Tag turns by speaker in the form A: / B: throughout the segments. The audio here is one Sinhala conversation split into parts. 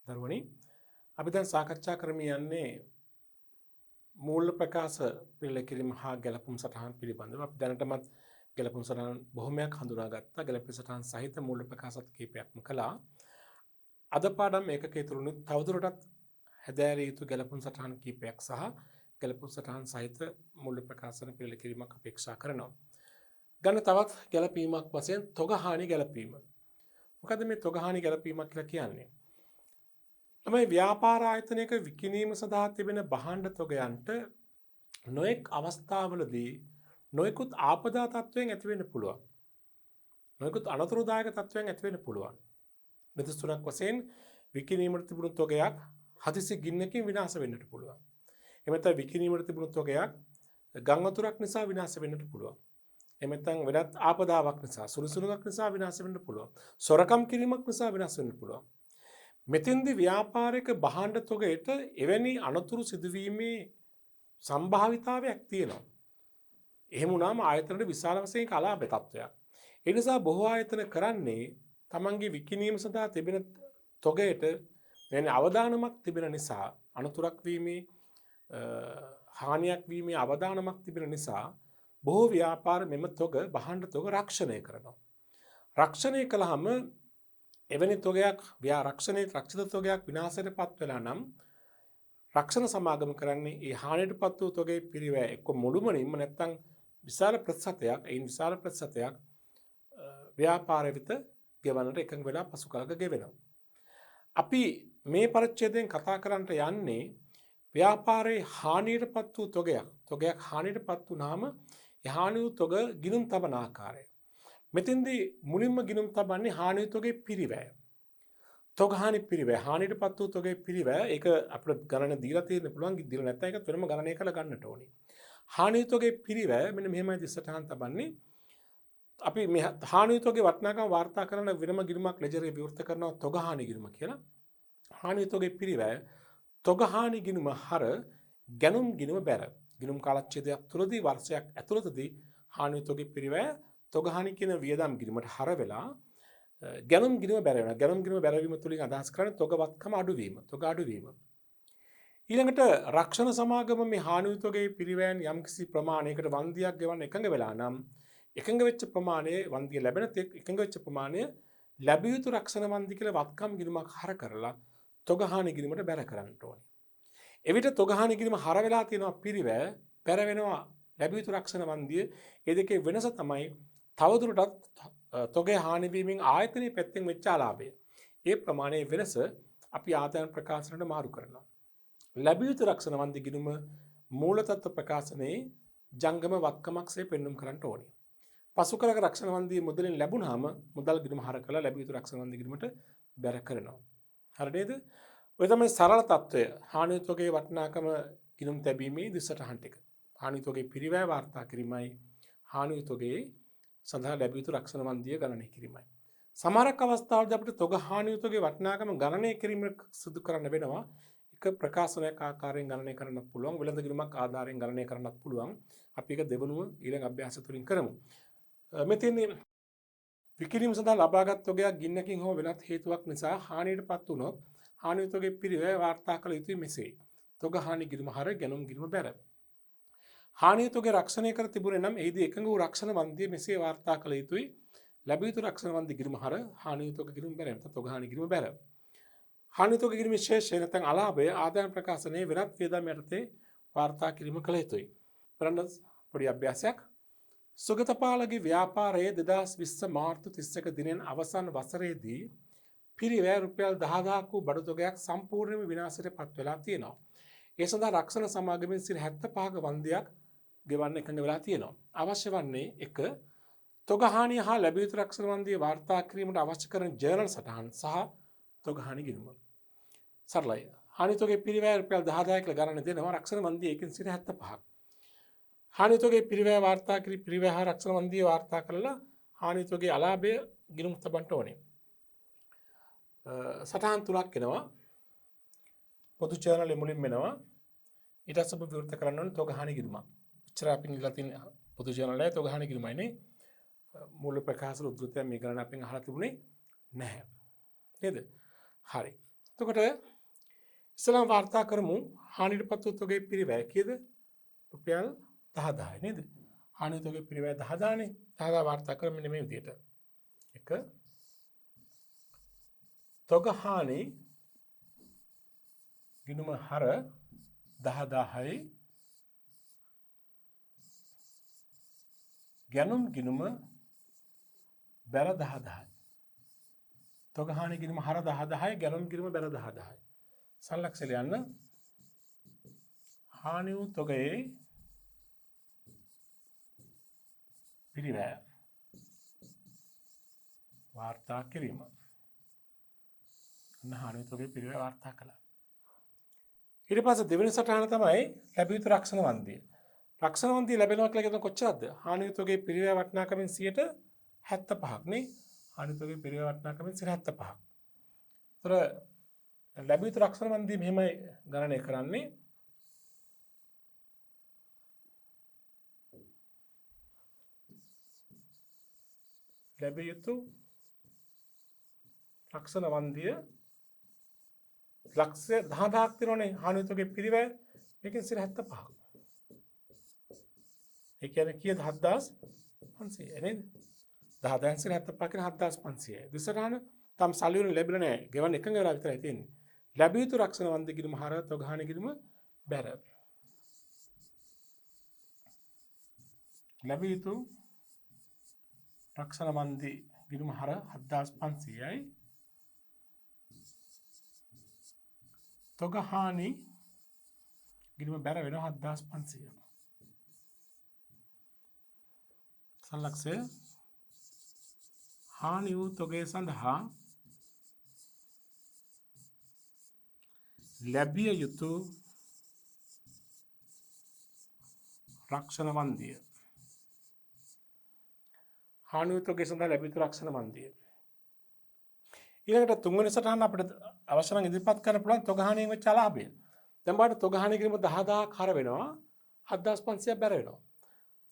A: දරුවනි අපි දැන් සාකච්ඡා කරමින් යන්නේ මූල ප්‍රකාශ පිළිල කිරීම හා ගැලපුම් සටහන් පිළිබඳව. අපි දැනටමත් ගැලපුම් සටහන් බොහොමයක් හඳුනාගත්තා. ගැලපුම් සටහන් සහිත මූල ප්‍රකාශත් කීපයක්ම කළා. අද පාඩම් ඒකකයේ තුරුනුත් තවදුරටත් හැදෑරිය යුතු ගැලපුම් සටහන් කීපයක් සහ ගැලපුම් සටහන් සහිත මූල ප්‍රකාශන පිළිල කිරීමක් අපේක්ෂා කරනවා. ගන්න තවත් ගැලපීමක් වශයෙන් තොගහානි ගැලපීම. මොකද මේ තොගහානි ගැලපීමක් කියලා කියන්නේ? තමයි ව්‍යාපාර ආයතනයක විකිණීම සඳහා තිබෙන භාණ්ඩ තොගයන්ට නොඑක් අවස්ථාවලදී නොයෙකුත් ආපදා තත්වයන් ඇති වෙන්න පුළුවන්. නොයෙකුත් අනතුරුදායක තත්වයන් ඇති වෙන්න පුළුවන්. නිදසුනක් වශයෙන් විකිණීමට තිබුණු තොගයක් හදිසි ගින්නකින් විනාශ වෙන්නට පුළුවන්. එහෙම නැත්නම් විකිණීමට තිබුණු තොගයක් ගම් වතුරක් නිසා විනාශ වෙන්නට පුළුවන්. එහෙම නැත්නම් වෙනත් ආපදාවක් නිසා සුළුසුළුකක් නිසා විනාශ වෙන්න පුළුවන්. සොරකම් කිරීමක් නිසා විනාශ වෙන්න පුළුවන්. මෙතෙන්දි ව්‍යාපාරික භාණ්ඩ තොගයට එවැනි අනතුරු සිදුවීමේ සම්භාවිතාවයක් තියෙනවා. එහෙම වුණාම ආයතනයේ විශාල වශයෙන් අලාභ තත්ත්වයක්. ඒ නිසා බොහෝ ආයතන කරන්නේ තමන්ගේ විකිණීම සඳහා තිබෙන තොගයට වෙන අවදානමක් තිබෙන නිසා අනතුරක් වීමේ හානියක් වීමේ අවදානමක් තිබෙන නිසා බොහෝ ව්‍යාපාර මෙම තොග භාණ්ඩ තොග රක්ෂණය කරනවා. රක්ෂණය කළාම එවැනි තොගයක් රක්ෂිත තොගයක් විනාශයට පත් වෙලා නම් රක්ෂණ සමාගම කරන්නේ ඒ හානියට පත් වූ තොගේ පිරිවැය එක්ක මුළුමනින්ම නැත්නම් විශාල ප්‍රතිශතයක් විශාල ප්‍රතිශතයක් ව්‍යාපාර වෙත ගෙවන්නට එකඟ වෙලා පසු කාලක ගෙවෙනවා. අපි මේ පරිච්ඡේදයෙන් කතා කරන්නට යන්නේ ව්‍යාපාරයේ හානියට පත් වූ තොගයක් හානියට පත් වුනහම ඒ හානි වූ තොග ගිණුම් තබන ආකාරය. මෙතෙන්දී මුලින්ම ගිණුම් තබන්නේ හානි වූ තොගේ පිරිවැය. තොගහානි පිරිවැය හානියට පත් වූ තොගේ පිරිවැය ඒක අපිට ගණන දීලා තියෙන්න පුළුවන් දීලා නැත්නම් ඒක වෙනම ගණනය කරලා ගන්නට ඕනේ. හානි වූ තොගේ පිරිවැය මෙන්න මෙහෙමයි දිස්සටහන් තබන්නේ. අපි මේ හානි වූ තොගේ වටිනාකම වාර්තා කරන වෙනම ගිණුමක් ලෙජරේ විවෘත කරනවා තොගහානි ගිණුම කියලා. හානි වූ තොගේ පිරිවැය තොගහානි ගිණුම හර ගැනුම් ගිණුම බැර. ගිණුම් කාලච්ඡේදයක් තුළදී වර්ෂයක් ඇතුළතදී හානි වූ තොගේ පිරිවැය තොගහානි කියන වියදම් ගිණුමට හර වෙලා ගැනුම් ගිණුම බැර වෙනවා. ගැනුම් ගිණුම බැරවීම තුලින් අදහස් කරන්නේ තොගවත්කම අඩුවීම, තොග අඩුවීම. ඊළඟට රක්ෂණ සමාගම මේ හානි වූ තොගේ පිරිවැයන් යම්කිසි ප්‍රමාණයකට වන්දියක් ගෙවන්න එකඟ වෙලා නම් එකඟ වෙච්ච ප්‍රමාණයේ වන්දිය ලැබෙන තෙක් එකඟ වෙච්ච ප්‍රමාණය ලැබිය යුතු රක්ෂණ වන්දි කියලා වත්කම් ගිණුමක් හර කරලා තොගහානි ගිණුමට බැර කරන්න ඕනේ. එවිට තොගහානි ගිණුම හර වෙලා තියෙනවා පිරිවැය, බැර වෙනවා ලැබිය යුතු රක්ෂණ වන්දිය. ඒ දෙකේ වෙනස තමයි තවදුරටත් තොගේ හානි වීමෙන් ආයතනයේ පැත්තෙන් වෙච්ච ආලාභය. ඒ ප්‍රමාණයේ වෙනස අපි ආදායම් ප්‍රකාශනයට මාරු කරනවා. ලැබිය යුතු රක්ෂණ වන්දි ගිණුම මූල තත්ත්ව ප්‍රකාශනයේ ජංගම වත්කමක්සේ පෙන්වුම් කරන්න ඕනේ. පසු කලක රක්ෂණ වන්දිය මුදලින් ලැබුණාම මුදල් ගිණුම හර කළා ලැබිය යුතු රක්ෂණ වන්දි ගිණුමට බැර කරනවා. හරි නේද? ඔය තමයි සරල తত্ত্বය. හානි තොගේ වටිනාකම ගිණුම් තැබීමේ දිසටහන් ටික. හානි තොගේ පිරිවැය වාර්තා කිරීමයි හානි තොගේ සඳහා ලැබිය යුතු රක්ෂණ වන්දිය ගණනය කිරීමයි. සමහරක් අවස්ථාවලදී අපිට තොග හානි තොගේ වටිනාකම ගණනය කිරීම සිදු කරන්න වෙනවා. එක ප්‍රකාශනයක් ආකාරයෙන් ගණනය කරන්නත් පුළුවන්. වෙළඳ ගිණුමක් ආධාරයෙන් ගණනය කරන්නත් පුළුවන්. අපි ඒක දෙවනුව ඊළඟ අභ්‍යාස තුලින් කරමු. මෙතෙන්නේ විකිණීම සඳහා ලබාගත් තොගයක් ගින්නකින් හෝ වෙනත් හේතුවක් නිසා හානියටපත් වුණොත් හානි තොගේ පිරිවැය වාර්තා කළ යුතුයි මෙසේ. තොග හානි ගිණුම හර ගැනුම් ගිණුම බැර. හානි තොගේ රක්ෂණය කර තිබුණේ නම් එහිදී එකඟ වූ රක්ෂණ වන්දිය මෙසේ වාර්තා කළ යුතුයි. ලැබිය යුතු රක්ෂණ වන්දි ගිණුම හර හානි තොග ගිණුම බැර. නැත්නම් තොග හානි ගිණුම බැර. හානි තොග ගිණුම විශේෂය නැත්නම් අලාභය ආදායම් ප්‍රකාශනයේ වෙනත් වියදම් යටතේ වාර්තා කිරීම කළ යුතුයි. බලන්න පොඩි අභ්‍යාසයක්. සුගතපාලගේ ව්‍යාපාරයේ 2020 මාර්තු 31 දිනෙන් අවසන් වසරේදී පිරිවැය රුපියල් 10000ක් වූ බඩු තොගයක් සම්පූර්ණයෙන්ම විනාශයට පත් වෙලා තියෙනවා. ඒ සඳහා රක්ෂණ සමාගමෙන් 75ක වන්දියක් ගෙවන්න එකඟ වෙලා තියෙනවා. අවශ්‍ය වන්නේ 1 තොගහානිය හා ලැබිය යුතු රක්ෂණ වන්දිය වාර්තා කිරීමට අවශ්‍ය කරන ජර්නල් සටහන් සහ තොගහානි ගිණුම. සරලයි. හානි තොගේ පිරිවැය රුපියල් 10000 කියලා ගණන දෙනවා. රක්ෂණ වන්දිය ඒකෙන් 75ක්. හානි තොගේ පිරිවැය වාර්තා කිරි පිරිවැය හා රක්ෂණ වන්දිය වාර්තා කරලා හානි තොගේ අලාභය ගිණුම් තබන්න ඕනේ. සටහන් තුනක් එනවා. පොදු ජර්නල් මුලින්ම එනවා. ඊට පස්සේ අපි විවෘත කරන්න ඕනේ තොගහානි ගිණුම. ඉච්චර අපි ඉඳලා තියෙන පොදු ජර්නල් එකේ තොගහානි ගිණුමයිනේ. මූල ප්‍රකාශන උද්ෘතය මේ ගණන අපෙන් අහලා තිබුණේ නැහැ. නේද? හරි. එතකොට ඉස්සෙල්ලාම වාර්තා කරමු හානියටපත් වූ තොගේ පිරිවැය කීයද? රුපියල් 10000යි නේද? හානි තොගේ පිරිවැය 10000නේ. 10000 වාර්තා කරමු මෙන්න මේ විදිහට. එක තොග හානි ගිණුම හර 10000යි ගැනුම් ගිණුම බැර 10000යි. තොග හානි ගිණුම හර 10000යි ගැනුම් ගිණුම බැර 10000යි. සන්ලක්ෂය ලියන්න. හානි වූ තොගයේ පිරිවැය වාර්තා කිරීම. හානි වූ තොගයේ පිරිවැය වාර්තා කළා. ඊට පස්සේ දෙවෙනි සටහන තමයි ලැබිය යුතු රක්ෂණ වන්දිය. රක්ෂණ වන්දිය ලැබෙනවා කියලා කියන කොච්චරද? හානි වූ තොගයේ පිරිවැය වටිනාකමින් 75%ක් නේ. හානි වූ තොගයේ පිරිවැය වටිනාකමින් 75%ක්. ඒතර ලැබිය යුතු රක්ෂණ වන්දිය මෙහෙමයි ගණනය කරන්නේ. ලැබිය යුතු රක්ෂණ වන්දිය ලක්ෂ 10000ක් තියෙනවනේ හානි වූ තොගයේ පිරිවැය මේකෙන් 75%ක්. ඒ කියන්නේ කීයද? 7500 නේද? 10000න් 75 කියන 7500යි. දෙසරාන තම සල්ලි වලින් ලැබිලා නැහැ. ගෙවන්න එකඟ වෙලා විතරයි තියෙන්නේ. ලැබිය යුතු රක්ෂණ වන්දිය ගිණුම හර තොග හානි ගිණුම බැර. ලැබිය යුතු රක්ෂණ වන්දිය ගිණුම හර 7500යි. තොග හානි ගිණුම බැර වෙනවා 7500. සලක්ෂය හානි වූ තොගය සඳහා ලැබිය යුතු රක්ෂණ වන්දිය. හානි වූ තොගය සඳහා ලැබිය යුතු රක්ෂණ වන්දිය. ඊළඟට තුන්වෙනි සටහන අපිට අවශ්‍ය නම් ඉදිරිපත් කරන්න පුළුවන් තොග හානියෙන් වෙච්ච අලාභය. දැන් බලන්න තොග හානි කිරීම 10000ක් හර වෙනවා 7500ක් බැර වෙනවා.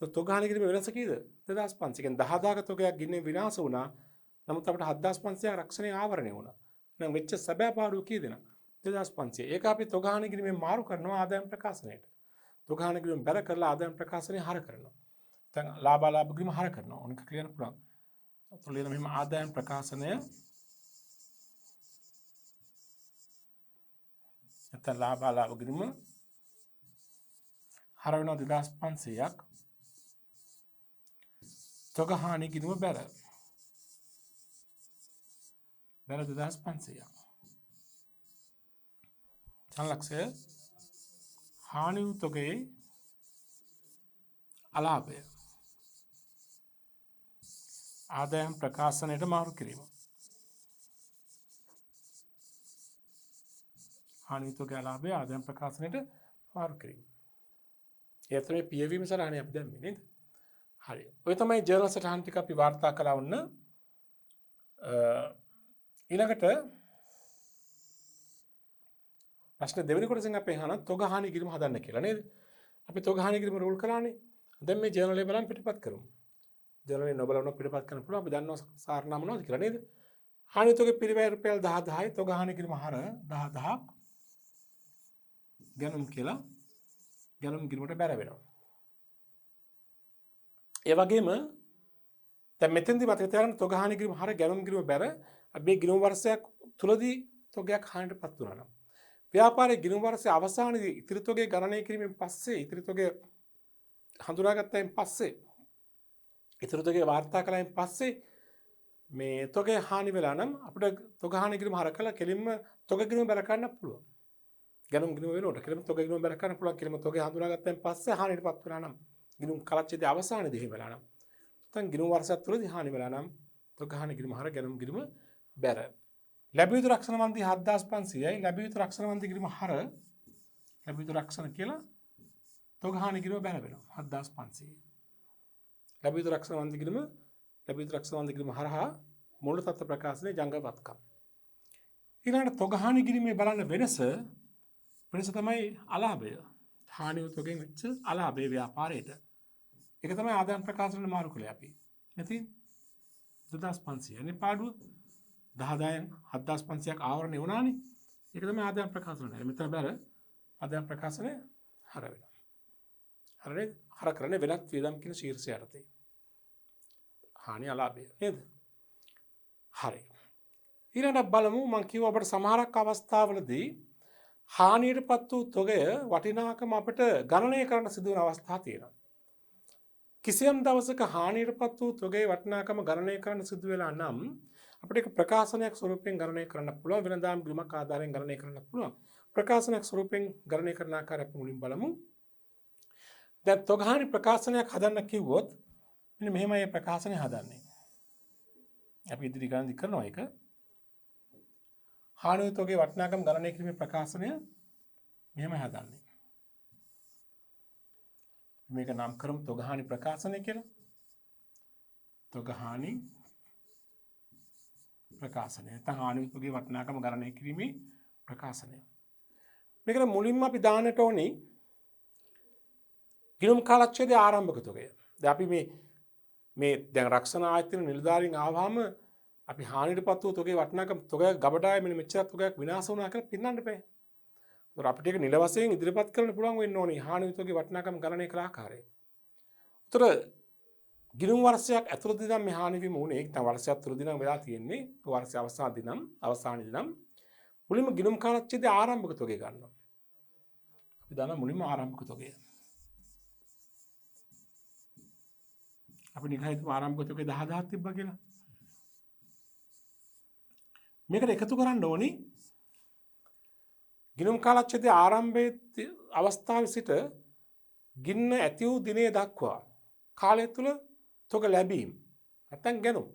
A: තොග හානි කිරීම වෙනස කීයද? 2500. කියන්නේ 10000ක තොගයක් ගින්නේ විනාශ වුණා. නමුත් අපිට 7500ක් රක්ෂණය ආවරණය වුණා. එහෙනම් වෙච්ච සැබෑ පාඩුව කීයද? 2500. ඒක අපි තොග හානි කිරීමෙන් මාරු කරනවා ආදායම් ප්‍රකාශනයට. තොග හානි කිරීම බැර කරලා ආදායම් ප්‍රකාශනය හර කරනවා. දැන් ලාභ කිරීම හර කරනවා. ඕනික ක්ලියර් පුළුවන්. අතොලියන මෙහෙම ආදායම් ප්‍රකාශනය නැත්නම් ලාභ කිරීම හර වෙනවා 2500ක්. තොග හානි කිරීම බැර 2500ක්. සංලක්ෂය හානි වූ තොගයේ අලාභය ආදායම් ප්‍රකාශනයට මාරු කිරීම. හානි වූ තොගයේ අලාභය ආදායම් ප්‍රකාශනයට මාරු කිරීම. ඒ තමයි පියවීම සටහනේ අපි දැම්මේ නේද? හරි. ඔය තමයි ජර්නල් සටහන් ටික අපි වාර්තා කළා වුණ. ඊළඟට ප්‍රශ්න දෙවෙනි කොටසෙන් අපි අහන තොග හානි කිරීම හදන්න කියලා නේද? අපි තොග හානි කිරීම රූල් කළානේ. දැන් මේ ජර්නල් එක බලන්න පිටපත් කරමු. ජර්නල් එක නොබලවන පිටපත් කරන්න පුළුවන්. අපි දන්නවා සාරණා මොනවද කියලා නේද? හානි තොගේ පිරිවැය රුපියල් 10000යි තොග හානි කිරීම හර 10000ක් ගැනුම් කියලා ගැනුම් කිරීමට බැර වෙනවා. ඒ වගේම දැන් මෙතෙන්දී මතක තියාගන්න තොග හානි කිරීම හර ගැනුම් කිරීම බැර අපි ගිණුම් වර්ෂයක් තුලදී තොගයක් හානියටපත් වුණා නම් ව්‍යාපාරයේ ගිණුම් වර්ෂයේ අවසානයේදී ඉතිරි තොගේ ගණනය කිරීමෙන් පස්සේ ඉතිරි තොගේ හඳුනාගත්තයින් පස්සේ ඉතිරි තොගේ වාර්තා කළයින් පස්සේ මේ තොගේ හානි වෙලා නම් අපිට තොග හානි කිරීම හර කළා කෙලින්ම තොග ගිණුම බැර ගන්න පුළුවන්. ගැනුම් ගිණුම වෙනකොට කෙලින්ම තොග ගිණුම බැර ගන්න පුළුවන්. කෙලින්ම තොගේ හඳුනාගත්තයින් පස්සේ හානියටපත් වුණා නම් ගිණුම් කලච්චේදී අවසානයේදී එහෙම වෙලා නම් නැත්නම් ගිණුම් වර්ෂයක් තුලදී හානි වෙලා නම් තොග හානි කිරීම හර ගැනුම් කිරීම බැර. ලැබිය යුතු රක්ෂණ වන්දි 7500යි ලැබිය යුතු රක්ෂණ වන්දි කිරීම හර ලැබිය යුතු රක්ෂණ කියලා තොග හානි කිරීම බැර වෙනවා 7500. ලැබිය යුතු රක්ෂණ වන්දි කිරීම ලැබිය යුතු රක්ෂණ වන්දි කිරීම හරහා මූල තත්ත්ව ප්‍රකාශනයේ ජංගවත්කම්. ඊළඟට තොග හානි කිරීමේ බලන්න වෙනස තමයි අලාභය. හානි වූ තොගෙන් වෙච්ච අලාභයේ ව්‍යාපාරයට. ඒක තමයි ආදායම් ප්‍රකාශනයේ මාරු කළේ අපි. නැති 2500 නේ පාඩුව 10000න් 7500ක් ආවරණය වුණානේ. ඒක තමයි ආදායම් ප්‍රකාශනය. මෙතන බලන්න ආදායම් ප්‍රකාශනය හර වෙනවා. හරිද? හර කරන්නේ වෙනත් වියදම් කියන ශීර්ෂය යටතේ. හානි අලාභය නේද? හරි. ඊළඟට බලමු මම කිව්වා අපිට සමහරක් අවස්ථාවලදී හානියටපත් වූ තොගය වටිනාකම අපිට ගණනය කරන්න සිදුවන අවස්ථා තියෙනවා. කිසියම් දවසක හානියටපත් වූ තොගයේ වටිනාකම ගණනය කරන්න සිදු වෙලා නම් අපිට ඒක ප්‍රකාශනයක් ස්වරූපයෙන් ගණනය කරන්න පුළුවන්. වෙනදාම ගිණුමක් ආධාරයෙන් ගණනය කරන්න පුළුවන්. ප්‍රකාශනයක් ස්වරූපයෙන් ගණනය කරන ආකාරය අපි මුලින් බලමු. දැන් තොගහානි ප්‍රකාශනයක් හදන්න කිව්වොත් මෙන්න මෙහෙමයි මේ ප්‍රකාශනය හදන්නේ. අපි ඉදිරි ගණන් කරනවා ඒක. හානි තොගයේ වටිනාකම ගණනය කිරීමේ ප්‍රකාශනය මෙහෙමයි හදන්නේ. මේක නම් කරමු තොගහානි ප්‍රකාශනය කියලා. තොගහානි ප්‍රකාශනය. නැත්නම් හානි තොගයේ වටිනාකම ගණනය කිරීමේ ප්‍රකාශනය. මේකට මුලින්ම අපි දාන්නට ඕනේ ගිණුම් කාලච්ඡේදයේ ආරම්භක තොගය. දැන් අපි මේ දැන් රක්ෂණ ආයතන නිලධාරීන් ආවම අපි හානියටපත් වූ තොගයේ වටිනාකම තොගය ගබඩාවේ මෙන්න මෙච්චර තොගයක් විනාශ වුණා කියලා පින්නන්න බෑ. ඒතර අපිට ඒක නිල වශයෙන් ඉදිරිපත් කරන්න පුළුවන් වෙන්න ඕනේ හානි තොගයේ වටිනාකම ගණනය කළ ආකාරය. ඒතර ගිණුම් වර්ෂයක් ඇතුළතදී නම් මේ හානි වීම උනේ නැත්නම් වර්ෂයක් තුරදී නම් වෙලා තියෙන්නේ. වර්ෂය අවසානයේදී නම් මුලින්ම ගිණුම් කාලච්ඡේදයේ ආරම්භක තොගය ගන්නවා. අපි දන්නා මුලින්ම ආරම්භක තොගය. අපි නිකන් හිතමු ආරම්භක තොගය 10000ක් තිබ්බා කියලා. මේකට එකතු කරන්න ඕනි ගිණුම් කාලච්ඡේදයේ ආරම්භයේ අවස්ථාවේ සිට ගින්න ඇති වූ දිනේ දක්වා කාලය තුල තොග ලැබීම නැත්නම් ගැනුම්.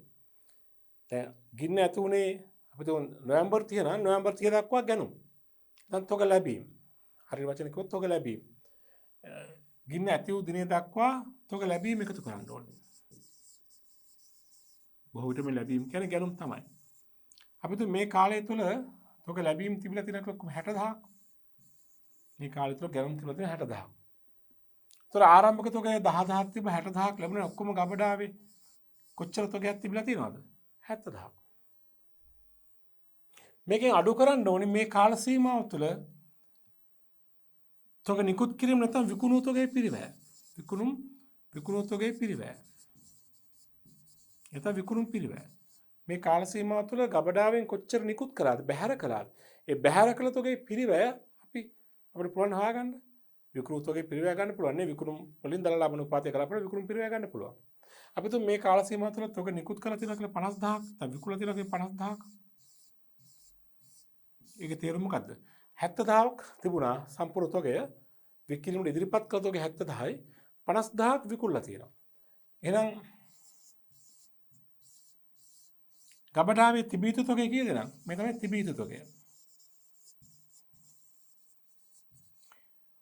A: දැන් ගින්න ඇති උනේ අපි තුන් නොවැම්බර් 30 නම් නොවැම්බර් 30 දක්වා ගැනුම්. දැන් තොග ලැබීම. හරි වචන කිව්වොත් තොග ලැබීම. ගින්න ඇති වූ දිනේ දක්වා තොග ලැබීම එකතු කරන්න ඕනේ. බොහෝ විට මේ ලැබීම කියන්නේ ගැනුම් තමයි. අපි මේ කාලය තුල තොග ලැබීම් තිබිලා තියෙන ඔක්කොම 60000ක්. මේ කාලය තුල ගැනුම් තිබිලා තියෙන 60000ක්. ඒතර ආරම්භක තොගය 10000ක් තිබ්බ 60000ක් ලැබුණා ඔක්කොම ගබඩාවේ කොච්චර තොගයක් තිබිලා තියෙනවද? 70000ක්. මේකෙන් අඩු කරන්න ඕනේ මේ කාල සීමාව තුළ තොග නිකුත් කිරීම නැත්නම් විකුණු තොගයේ පිරිවැය. විකුණු තොගයේ පිරිවැය. එතන විකුණු පිරිවැය. මේ කාල සීමාව තුළ ගබඩාවෙන් කොච්චර නිකුත් කළාද බැහැර කළාද ඒ බැහැර කළ තොගයේ පිරිවැය අපිට පුළුවන් හොයාගන්න විකුණු තොගයේ පිරිවැය ගන්න පුළුවන් නේ විකුණු වලින් දල ලබන උපාතය කරලා අපිට විකුණු පිරිවැය ගන්න පුළුවන් අපි තුන් මේ කාල සීමාව තුළ තොග නිකුත් කරලා තියෙනවා කියලා 50000ක් නැත්නම් විකුණලා තියෙනවා කියලා 50000ක් ඒකේ තේරුම මොකද්ද 70000ක් තිබුණා සම්පූර්ණ තොගය විකිණුමට ඉදිරිපත් කළ තොගය 70000යි 50000ක් විකුණලා තියෙනවා එහෙනම් ගබඩාවේ තිබී යුතු තොගය කීයද නම් මේ තමයි තිබී යුතු තොගය. ඒ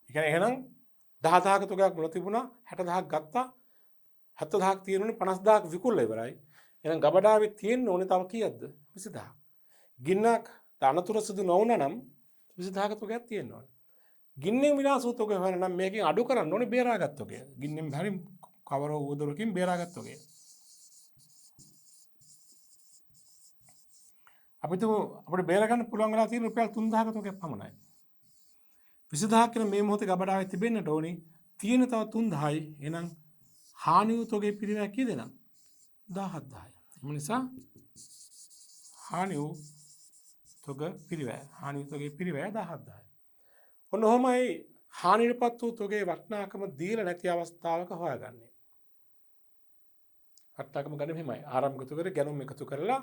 A: කියන්නේ එහෙනම් 10000ක තොගයක් මුල තිබුණා 60000ක් ගත්තා 70000ක් තියෙනුනේ 50000ක් විකුණලා ඉවරයි. එහෙනම් ගබඩාවේ තියෙන්න ඕනේ තව කීයක්ද 20000ක්. ගින්නක් අනතුරු සිදු නොවුණා නම් 20000ක තොගයක් තියෙන්න ඕනේ. ගින්නෙන් විනාශ වූ තොගය හොයන නම් මේකෙන් අඩු කරන්න ඕනේ බේරාගත් තොගය. ගින්නෙන් හරි කවර උවදුරකින් බේරාගත් තොගය. අපිට බේරගන්න පුළුවන් වෙලා තියෙන රුපියල් 3000ක තොගයක් පමණයි. 20000ක් කියන මේ මොහොතේ ගබඩාවේ තිබෙන්නට ඕනේ. තියෙන තව 3000යි. එහෙනම් හානි වූ තොගේ පිරිවැය කීයද නම් 17000යි. ඒ නිසා හානි වූ තොග පිරිවැය 17000යි. ඔන්න ඔහොමයි හානියටපත් වූ තොගේ වටිනාකම දීලා නැති අවස්ථාවක හොයාගන්නේ. වටිනාකම ගන්න මෙහෙමයි. ආරම්භක තොගේ ගැනුම් එකතු කරලා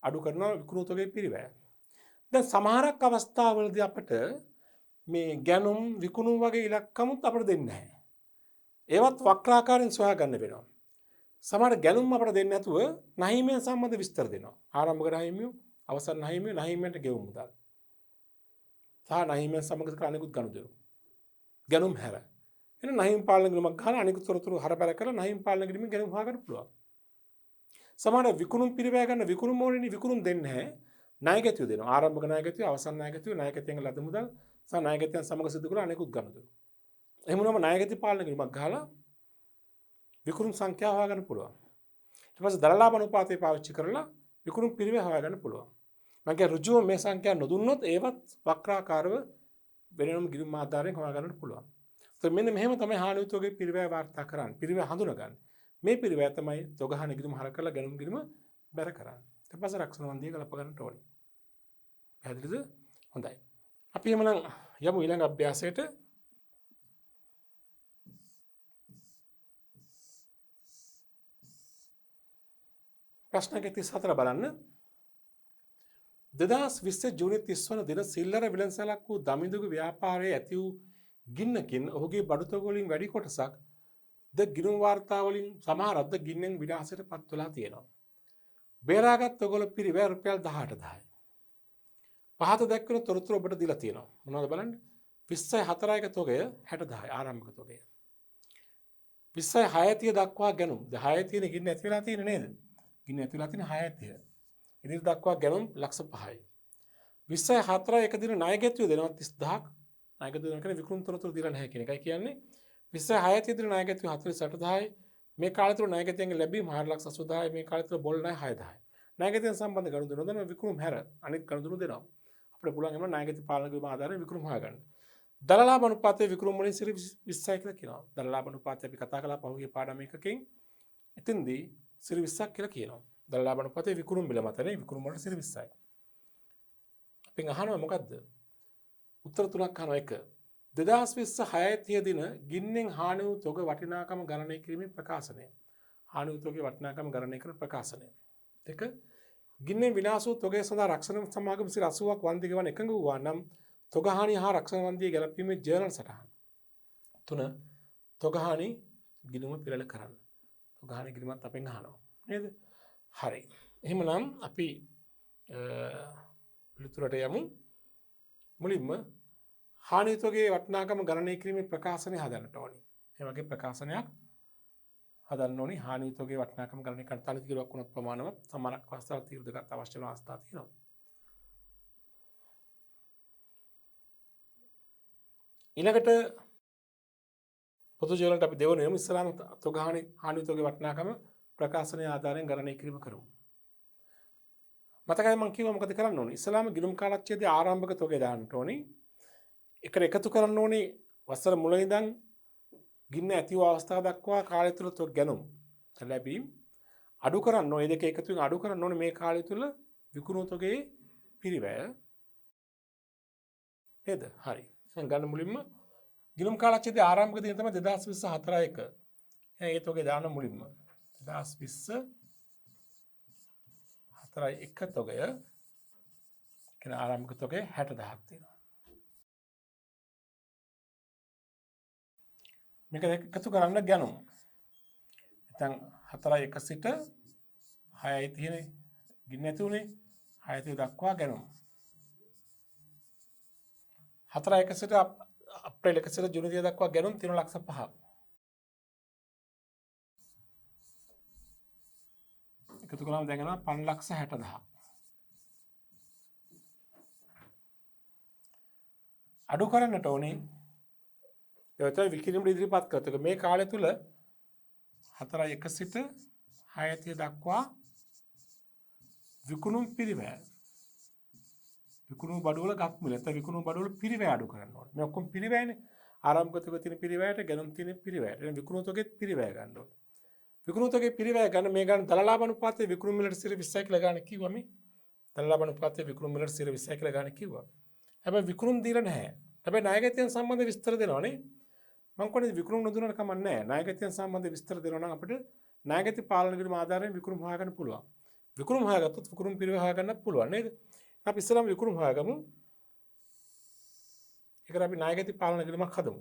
A: අඩු කරනවා විකුණු තොගේ පිරිවැය. දැන් සමහරක් අවස්ථාවලදී අපිට මේ ගැනුම් විකුණු වගේ ඉලක්කමුත් අපිට දෙන්නේ නැහැ. ඒවත් වක්‍රාකාරයෙන් සොයා ගන්න වෙනවා. සමහර ගැනුම් අපිට දෙන්නේ නැතුව නහිමියන් සම්බන්ධ විස්තර දෙනවා. ආරම්භක නහිමියෝ, අවසන් නහිමියෝ, නහිමියන්ට ගෙවුම් මුදල්. සහ නහිමියන් සමග කරන අනිකුත් ගනුදෙනු. ගැනුම් හැර. එන නහිම් පාලන ගිණුමක් ගහලා අනිකුත් තොරතුරු හරපැර කරලා නහිම් පාලන ගිණුමින් ගැනුම් හොයාගන්න පුළුවන්. සමහර විකුණුම් පිරිවැය ගන්න විකුණුම් ඕනේ විකුණුම් දෙන්නේ නැහැ. ණයගැතිය දෙනවා. ආරම්භක ණයගැතිය, අවසන් ණයගැතිය, ණයගැතියෙන් ලද මුදල් සහ ණයගැතියන් සමග සිදු කරන අනෙකුත් ගනුදෙනු. එහෙම වුණාම ණයගැති පාලන ගිණුමක් ගහලා විකුණුම් සංඛ්‍යාව හොයාගන්න පුළුවන්. ඊට පස්සේ දලලාභ අනුපාතය පාවිච්චි කරලා විකුණුම් පිරිවැය හොයාගන්න පුළුවන්. මගේ ඍජුව මේ සංඛ්‍යා නොදුන්නොත් ඒවත් වක්‍රාකාරව වෙනම ගිණුම් ආධාරයෙන් හොයා ගන්නට පුළුවන්. ඒත් මෙන්න මෙහෙම තමයි හානියුතුගේ පිරිවැය වාර්තා කරන්නේ. පිරිවැය හඳුනගන්න. මේ පිරිවැය තමයි තොගහන ගිණුම් හර කරලා ගැනුම් ගිණුම බැර කරන්නේ. ඊට පස්සේ රක්ෂණ වන්දිය ගලප ගන්නට ඕනේ. පැහැදිලිද? හොඳයි. අපි එමනම් යමු ඊළඟ අභ්‍යාසයට. ප්‍රශ්න 34 බලන්න. 2020 ජූනි 30 වන දින සිල්ලර විලංසලක් වූ දමිඳුගේ ව්‍යාපාරයේ ඇති වූ ගින්නකින් ඔහුගේ බඩුතොග වලින් වැඩි කොටසක් ද ගිණුම් වාර්තා වලින් සමහරක් ද ගින්නෙන් විනාශයට පත් වෙලා තියෙනවා. බේරාගත් තොගවල පිරිවැය රුපියල් 18,000යි. පහත දැක්වෙන තොරතුරු ඔබට දීලා තියෙනවා. මොනවද බලන්න? 20/4ක තොගය 60,000යි ආරම්භක තොගය. 20/6 දක්වා ගැනුම්. දැන් 6 තියෙන ගින්න ඇති වෙලා තියෙන නේද? ගින්න ඇති වෙලා තියෙන 6 ඉදිරි දක්වා ගැනුම් ලක්ෂ 5යි. 20/4 එක දින ණය ගැතුව දෙනවා 30000ක්. ණය ගැතුව දෙනවා කියන්නේ විකුණු තොරතුරු දීලා නැහැ කියන එකයි කියන්නේ. 20/6 දින ණය ගැතුව 48000යි. මේ කාලය තුල ණය ගැතියන්ගේ ලැබීම 4,80,000යි. මේ කාලය තුල බොල් ණය 6000යි. ණය ගැතියන් සම්බන්ධ ගනුදෙනු දෙනවා විකුණුම් හැර අනිත් ගනුදෙනු දෙනවා. අපිට පුළුවන් එම ණය ගැති පාලන ගිණුම ආධාරයෙන් විකුණුම් හොයාගන්න. දලලාභ අනුපාතයේ විකුණුම් වලින් සිරි 20යි කියලා කියනවා. දලලාභ අනුපාතය අපි කතා කළා පහුගිය පාඩම එකකින්. එතෙන්දී සිරි 20ක් කියලා කියනවා. දලලාභ අනුපාතයේ විකුණුම් මිල මතනේ විකුණුම් වලට සිරි 20යි. අපි අහනවා මොකද්ද? උත්තර තුනක් අහනවා. 1. 2020 6 දින ගින්නෙන් හානි වූ තොග වටිනාකම ගණනය කිරීමේ ප්‍රකාශනය. හානි වූ තොගේ වටිනාකම ගණනය කරන ප්‍රකාශනය. 2. ගින්නෙන් විනාශ වූ තොගේ සඳහා රක්ෂණ සමාගම සිර 80ක් වන්දි ගෙවන එකඟ වූවා නම් තොග හානි හා රක්ෂණ වන්දිය ගැලපීමේ ජර්නල් සටහන්. 3. තොග හානි ගිණුම පිරළ කරන්න. තොග හානි ගිණුමත් අපෙන් අහනවා. නේද? හරි. එහෙමනම් අපි පිළිතුරට යමු. මුලින්ම හානියතුගේ වටිනාකම ගණනය කිරීමේ ප්‍රකාශනය හදන්නට ඕනි. ඒ වගේ ප්‍රකාශනයක් හදන්න ඕනි. හානියතුගේ වටිනාකම ගණනය කරන 40 කිලෝවක් වුණත් ප්‍රමාණවත් සමානක් අවස්ථාවක් තීරණගත අවශ්‍ය වෙන අවස්ථා තියෙනවා. ඊළඟට පොදු ජීවනට අපි දෙවන යමු. ඉස්ලාම තොග හානියතුගේ වටිනාකම ප්‍රකාශනය ආධාරයෙන් ගණනය කිරීම කරමු. මතකයි මම කිව්වා මොකද කරන්න ඕනේ? ඉස්ලාම ගිණුම් කාලච්ඡේදයේ ආරම්භක තොගය දාන්න ඕනේ. එකට එකතු කරන්න ඕනේ වසර මුල ඉඳන් ගින්න ඇති වූ අවස්ථාව දක්වා කාලය තුල තොග ගැනුම් ලැබීම් අඩු කරන්න ඕනේ. දෙක එකතු වෙන අඩු කරන්න ඕනේ මේ කාලය තුල විකුණු තොගයේ පිරිවැය. නේද? හරි. දැන් ගන්න මුලින්ම ගිණුම් කාලච්ඡේදයේ ආරම්භක දින තමයි 2024 එක. ඒ තොගේ දාන මුලින්ම 2020 4 තොගය කියන ආරම්භක තොගය 60,000ක් තියෙනවා. මේක එකතු කරන්න ගැනුම්. නැත්නම් 4 සිට 6යි තියෙන්නේ ගින්න නැති උනේ 6 දක්වා ගැනුම්. 4 සිට අප්‍රේල් 1 සිට ජූනි 30 දක්වා ගැනුම් 3,05,000ක්. එකතු කරාම දැන් යනවා 5,60,000. අඩු කරන්නට ඕනේ. ඒකට විකිණීම ඉදිරිපත් කරතක මේ කාලය තුල 4 සිට 6 දක්වා විකුණුම් පිරිවැය. විකුණු බඩුවල ගත් මිල නැත්නම් විකුණු බඩුවල පිරිවැය අඩු කරන්න ඕනේ. මේ ඔක්කොම පිරිවැයනේ. ආරම්භක තොග තියෙන පිරිවැයට ගැනුම් තියෙන පිරිවැයට. එහෙනම් විකුණු තොගෙත් පිරිවැය ගන්න ඕනේ. විකුණු තොගේ පිරිවැය ගන්න මේ ගන්න දලලාභ අනුපාතයේ විකුණු මිලට සිර 20යි කියලා ගන්න කිව්වා මේ. දලලාභ අනුපාතයේ විකුණු මිලට සිර 20යි කියලා ගන්න කිව්වා. හැබැයි විකුණුම් දීලා නැහැ. හැබැයි ණයගැතියන් සම්බන්ධ විස්තර දෙනවනේ. මම කියන්නේ විකුණුම් නොදුනන කම නැහැ. ණයගැතියන් සම්බන්ධ විස්තර දෙනවා නම් අපිට ණයගැති පාලන කිරීම ආධාරයෙන් විකුණුම් හොයාගන්න පුළුවන්. විකුණුම් හොයාගත්තොත් විකුණුම් පිරිවැය හොයාගන්නත් පුළුවන් නේද? අපි ඉස්සෙල්ලාම විකුණුම් හොයාගමු. ඒකට අපි ණයගැති පාලන කිරීමක් හදමු.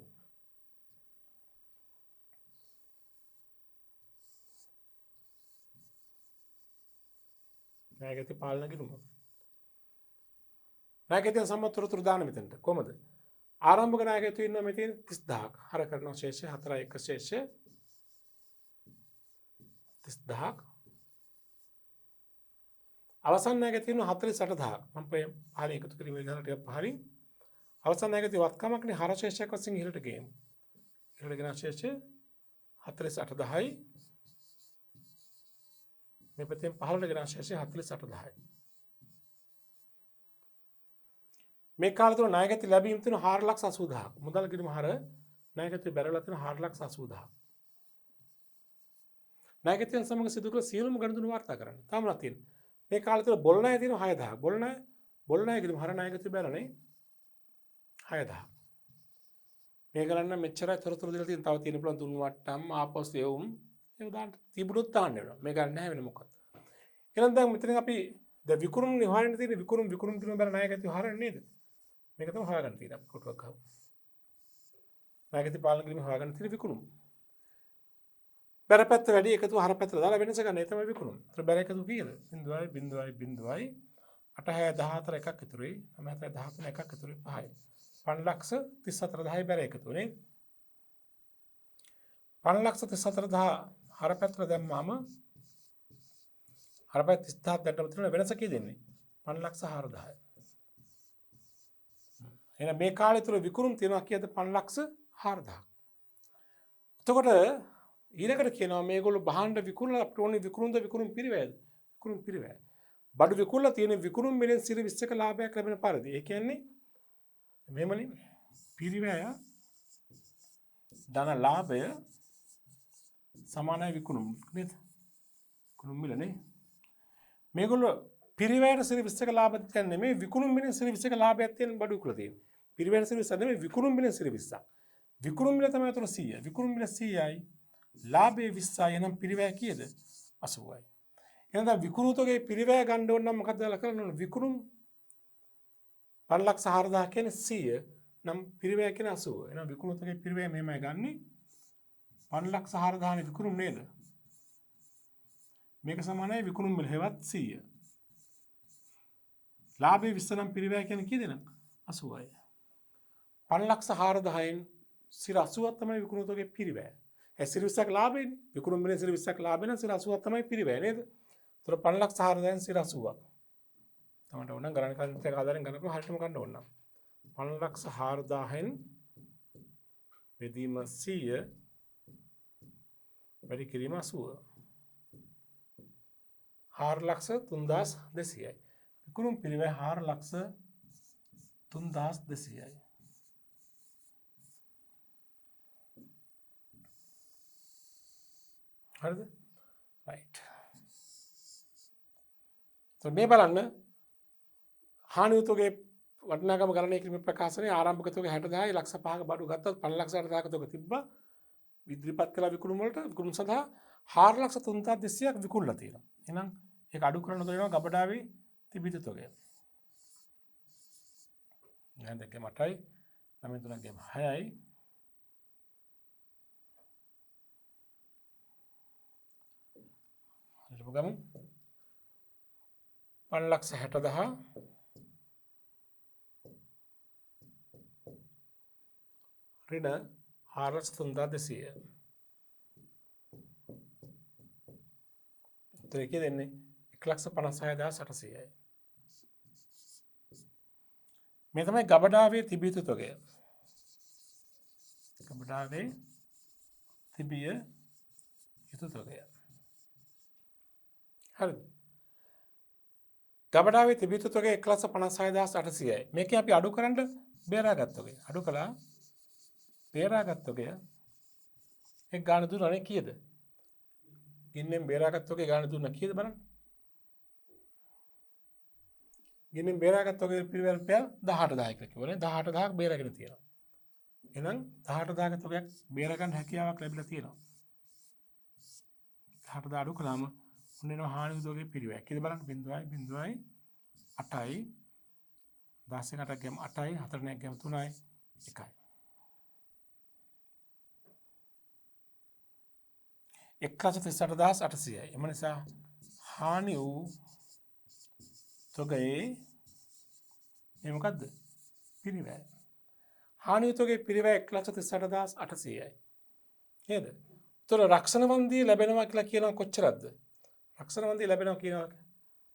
A: ණයගැති පාලන කිරීම. ණයගැතියන් සම්බන්ධ තොරතුරු දාන්න මෙතනට. කොහමද? ආරම්භක ණයගැතියෝ ඉන්නවා මෙතන 30000ක්. හර කරනවා ශේෂය 4 ශේෂය 30000ක්. අවසන් ණයගැතියෝ ඉන්නවා 48000ක්. මම පහලින් එකතු කිරීමේ විදිහට ටිකක් පහලින්. අවසන් ණයගැතිය වත්කමක්නේ හර ශේෂයක් වශයෙන් ඉහළට ගේමු. ඉහළට ගෙන ශේෂය 48000යි. මේ පැත්තෙන් පහළට ගෙන ශේෂය 48000යි. මේ කාලය තුල ණයගැති ලැබීම් තියෙන 4,80,000ක්. මුදල් කිරීම හර ණයගැති බැරලා තියෙන 4,80,000ක්. ණයගැතියන් සමග සිදු කළ සියලුම ගනුදෙනු වාර්තා කරන්න. තාමත් තියෙනවා. මේ කාලය තුල බොල් ණය තියෙන 6,000ක්. බොල් ණය කිරීම හර ණයගැති බැරනේ 6,000ක්. මේ ගලන්න මෙච්චරයි තොරතුරු දීලා තියෙන. තව තියෙන පුළුවන් තුන් වට්ටම් ආපස් එවුම් ඒක දාන්න තිබුණොත් දාන්න වෙනවා. මේ ගන්න නැහැ වෙන මොකක්ද. එහෙනම් දැන් මෙතන අපි දැන් විකුණුම් හොයන්න තියෙන විකුණුම් කිරීම බැල ණයගැති හරන්නේ නේද? මේක තමයි හොයාගන්න තියෙන්නේ අපි කොටුවක් ගහමු. ණයගැති පාලනය කිරීම හොයාගන්න තියෙන විකුණුම්. බැර පැත්ත වැඩි එකතු හර පැත්තට දාලා වෙනස ගන්න. ඒ තමයි විකුණුම්. ඒතර බැර එකතු කීයද? 0.0.0.814 එකක් ඉතුරුයි. 913 එකක් ඉතුරුයි 5යි. 5,34,000යි බැර එකතු නේ. 5,34,000 හර පැත්තට දැම්මාම හර පැත්ත 30,000 දැක්කම තියෙන වෙනස කී දෙන්නේ? 5,04,000යි. එහෙනම් මේ කාලය තුල විකුණුම් තියෙනවා කීයද? 5,04,000. එතකොට ඊළඟට කියනවා මේගොල්ලෝ භාණ්ඩ විකුණලා අපිට ඕනේ විකුණුම් පිරිවැයද? විකුණුම් පිරිවැය. බඩු විකුණලා තියෙන විකුණුම් මිලෙන් 20ක ලාභයක් ලැබෙන පරිදි. ඒ කියන්නේ මෙහෙමනේ පිරිවැය ධන ලාභය සමානයි විකුණුම් නේද? විකුණුම් මිල නේ. මේගොල්ලෝ පිරිවැයට 20ක ලාභ දෙන්නේ නෙමෙයි විකුණුම් මිලෙන් 20ක ලාභයක් තියෙන බඩු විකුණලා තියෙනවා. පිරිවැයට 20 නෙමෙයි විකුණුම් මිලෙන් 20ක්. විකුණුම් මිල තමයි උතන 100. විකුණුම් මිල 100යි. ලාභයේ 20යි. එනම් පිරිවැය කීයද? 80යි. එහෙනම් විකුණු තොගේ පිරිවැය ගන්න ඕන නම් මොකක්ද දාලා කරන්න ඕන? විකුණුම් 5,04,000 කියන්නේ 100 නම් පිරිවැය කියන්නේ 80. එහෙනම් විකුණු තොගේ පිරිවැය මෙහෙමයි ගන්නෙ 5,04,000 විකුණුම් නේද? මේක සමානයි විකුණුම් මිල හෙවත් 100. ලාභයේ 20 නම් පිරිවැය කියන්නේ කීයද නම්? 80යි. 5,04,000න් 80ක් තමයි විකුණු තොගේ පිරිවැය. ඒ 20ක් ලාභෙන්නේ. විකුණුම් මිලෙන් 20ක් ලාභ නම් 80ක් තමයි පිරිවැය නේද? ඒතර 5,04,000න් 80ක්. තමන්ට ඕන නම් ගණන් කරන්න ආදාරෙන් ගණන් කරලා හරියටම ගන්න ඕන නම් 5,04,000න් බෙදීම 100 වැඩි කිරීම 80. 4,03,200යි. විකුණුම් පිරිවැය 4,03,200යි. හරිද? රයිට්. તો මේ බලන්න හානි උතුගේ වටිනාකම ගණනය කිරීමේ ප්‍රකාශනයේ ආරම්භක තොග 60,000යි ලක්ෂ 5ක බඩු ගත්තත් 5,60,000ක තොග තිබ්බා. ඉදිරිපත් කළ විකුණුම් වලට විකුණුම් සඳහා 4,03,200ක් විකුණලා තියෙනවා. එහෙනම් ඒක අඩු කරන තොගේනවා ගබඩාවේ තිබිත තොගය. දැන් දෙකේ 8යි 9 3 6යි ගමු 5,60,000 ඍණ 4,03,200 උත්තරේ දෙන්නේ 1,56,800යි. මේ තමයි ගබඩාවේ තිබිය යුතු තොගය. ගබඩාවේ තිබිය යුතු තොගය. හරිද? ගබඩාවේ තිබිය යුතු තොගය 1,56,800යි. මේකේ අපි අඩු කරන්න බේරාගත් තොගය. අඩු කළා බේරාගත් තොගය එක් ගාන දුන්නානේ කීයද? ගින්නෙන් බේරාගත් තොගය ගාන දුන්නා කීයද බලන්න. ගින්නෙන් බේරාගත් තොගය පිළිවෙල රුපියල් 18,000 කියලා කිව්වනේ. 18,000ක් බේරාගෙන තියෙනවා. එහෙනම් 18,000ක තොගයක් බේරා ගන්න හැකියාවක් ලැබිලා තියෙනවා. 18,000 අඩු කළාම ඔන්න හානි උදෝගේ පිරිවැය. කීයද බලන්න 0.0.8යි 10 8ක් ගම 8යි 4 9ක් ගම 3යි 1යි. 1,38,800යි. එම නිසා හානි වූ තොගයේ මේ මොකද්ද? පිරිවැය. හානි වූ තොගයේ පිරිවැය 1,38,800යි. නේද? ඒතර රක්ෂණ වන්දිය ලැබෙනවා කියලා කියනවා කොච්චරද? රක්ෂණ වන්දිය ලැබෙනවා කියනවා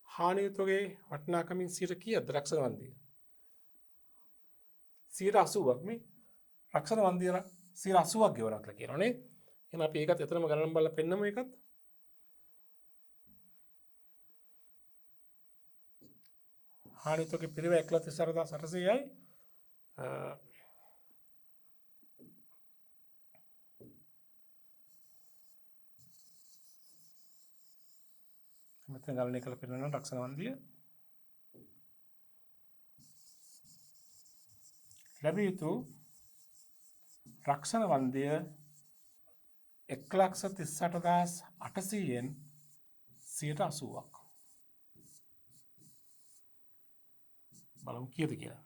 A: හානි වූ තොගයේ වටිනාකමින් 100 කීයද රක්ෂණ වන්දිය? 80ක් මේ රක්ෂණ වන්දිය 80ක් ගෙවනවා කියලා කියනවා නේ. එහෙනම් අපි ඒකත් එතරම් ගණන් බලලා පෙන්නමු ඒකත්. හානියුතගේ පිරිවැය 1,34,800යි. මෙතන ගණනය කරලා පෙන්නනවා රක්ෂණ වන්දිය. ලැබිය යුතු රක්ෂණ වන්දිය 1,38,800න් 80%ක්. බලමු කීයද කියලා.